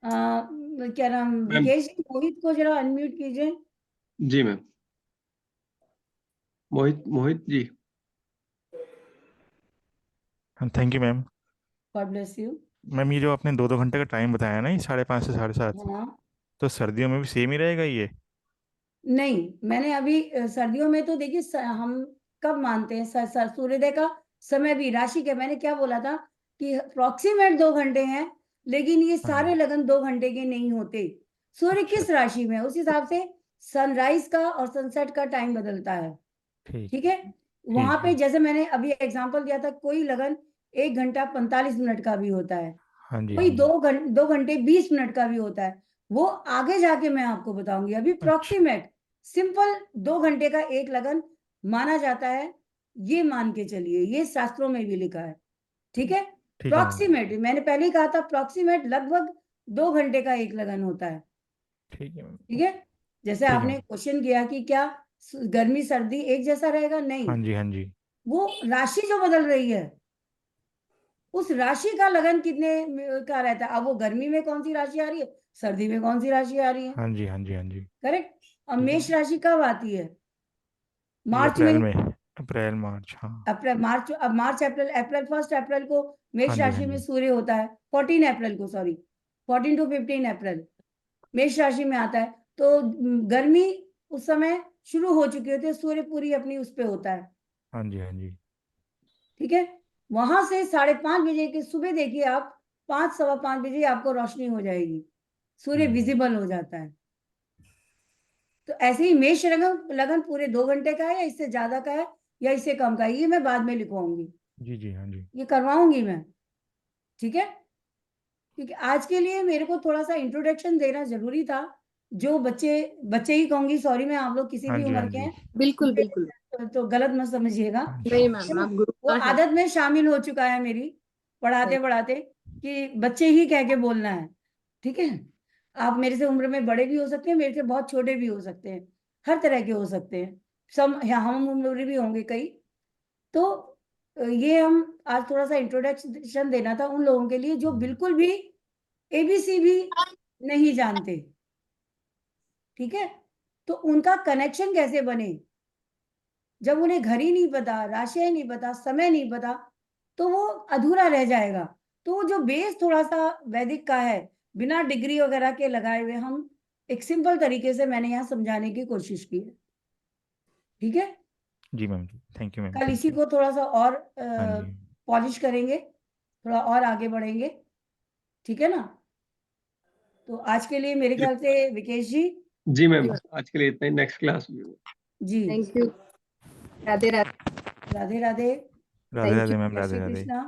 क्या नाम, मैम। विकेश जी, मोहित को जरा अनम्यूट कीजिए। जी ma'am. Mohit ji. Thank you ma'am. God bless you. Ma'am ये जो आपने 2-2 घंटे का टाइम बताया ना, ये 5:30 से 7:30, हाँ, तो सर्दियों में भी सेम ही रहेगा ये? नहीं, मैंने अभी सर्दियों में तो देखिए हम कब मानते हैं सूर्योदय का समय भी राशि के, मैंने क्या बोला था कि अप्रोक्सीमेट 2 घंटे हैं, लेकिन ये हाँ सारे जी। लगन 2 घंटे के नहीं होते। सूर्य अच्छा, किस राशि में है उस हिसाब से सनराइज का और सनसेट का टाइम बदलता है। ठीक ठीक है, वहां ठीक पे है। जैसे मैंने अभी एग्जांपल दिया था, कोई लगन 1 घंटा 45 मिनट का भी होता है, हाँ जी, कोई हाँ जी। 2 घंटे 20 मिनट का भी होता है। वो आगे जाके मैं आपको बताऊंगी। अभी अच्छा, अप्रोक्सीमेट सिंपल 2 घंटे का एक लगन माना जाता है, ये मान के चलिए, ये शास्त्रों में भी लिखा है। ठीक है, ठीक है मैम। अप्रोक्सीमेट, मैंने पहले ही कहा था अप्रोक्सीमेट लगभग 2 घंटे का एक लगन होता है। ठीक है मैम। ठीक है, जैसे ठीक है आपने मैम। क्वेश्चन किया कि क्या गर्मी सर्दी एक जैसा रहेगा, नहीं, हाँ जी, हाँ जी। वो राशि जो बदल रही है उस राशि का लगन कितने का रहता है। अब वो गर्मी में कौन सी राशि आ रही है, सर्दी में कौन सी राशि आ रही है, हाँ जी, हाँ जी, हाँ जी। करेक्ट। अब ठीक है मेष मैम। राशि कब आती है, ये मार्च में। अप्रैल मार्च, हाँ। अप्रैल मार्च, अब मार्च अप्रैल, अप्रैल 1 अप्रैल को हाँ मेष जी, हाँ राशि में जी। सूर्य होता है, 14 अप्रैल को, सॉरी 14 to 15 अप्रैल मेष राशि में आता है। तो गर्मी उस समय शुरू हो चुकी होती है, सूर्य पूरी अपनी उस पे होता है। हाँ जी, हाँ जी। ठीक है, वहां से 5:30 बजे के सुबह देखिए आप, 5 सवा 5 बजे आपको रोशनी हो जाएगी, सूर्य विजिबल हो जाता है। तो ऐसे ही मेष लगन लगन पूरे 2 घंटे का है, या इससे ज्यादा का है, या इससे कम का है, ये मैं बाद में लिखवाऊंगी, जी जी, हाँ जी। ये करवाऊंगी मैं। ठीक है, क्योंकि आज के लिए मेरे को थोड़ा सा इंट्रोडक्शन देना जरूरी था। जो बच्चे बच्चे ही कहूंगी, सॉरी, मैं आप लोग किसी हाँ भी जी, हाँ उम्र के जी। हैं, बिल्कुल बिल्कुल। तो गलत मत समझिएगा। हाँ जी। नहीं है मैम, ना, आप गुरु वो हैं। आदत में शामिल हो चुका है मेरी, पढ़ाते पढ़ाते, कि बच्चे ही कह के बोलना है। ठीक है, आप मेरे से उम्र में बड़े भी हो सकते हैं, मेरे से बहुत छोटे भी हो सकते हैं, हर तरह के हो सकते हैं, सब हम उम्र भी होंगे कई। तो ये हम आज थोड़ा सा इंट्रोडक्शन देना था उन लोगों के लिए जो बिल्कुल भी एबीसी भी नहीं जानते। ठीक है, तो उनका कनेक्शन कैसे बने, जब उन्हें घर ही नहीं पता, राशि नहीं पता, समय नहीं पता, तो वो अधूरा रह जाएगा। तो वो जो बेस थोड़ा सा वैदिक का है, बिना डिग्री वगैरह के लगाए हुए, हम एक सिंपल तरीके से मैंने यहाँ समझाने की कोशिश की है। ठीक है, जी मैम जी, थैंक यू मैम, कल थैंक इसी यू। को थोड़ा सा और हाँ जी। पॉलिश करेंगे, थोड़ा और आगे बढ़ेंगे। ठीक है ना, तो आज के लिए मेरे ख्याल से विकेश जी। जी मैम, आज के लिए इतना ही, नेक्स्ट क्लास में। जी, thank you. Radhe Radhe. Radhe Radhe, Radhe Radhe ma'am, जय राधे श्री राधे। कृष्णा,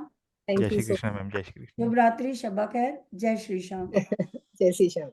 जय थैंक यू श्री सो कृष्णा मैम, जय श्री कृष्णा। शुभ रात्रि, शब्बा खैर, जय श्री श्याम। जय श्री श्याम।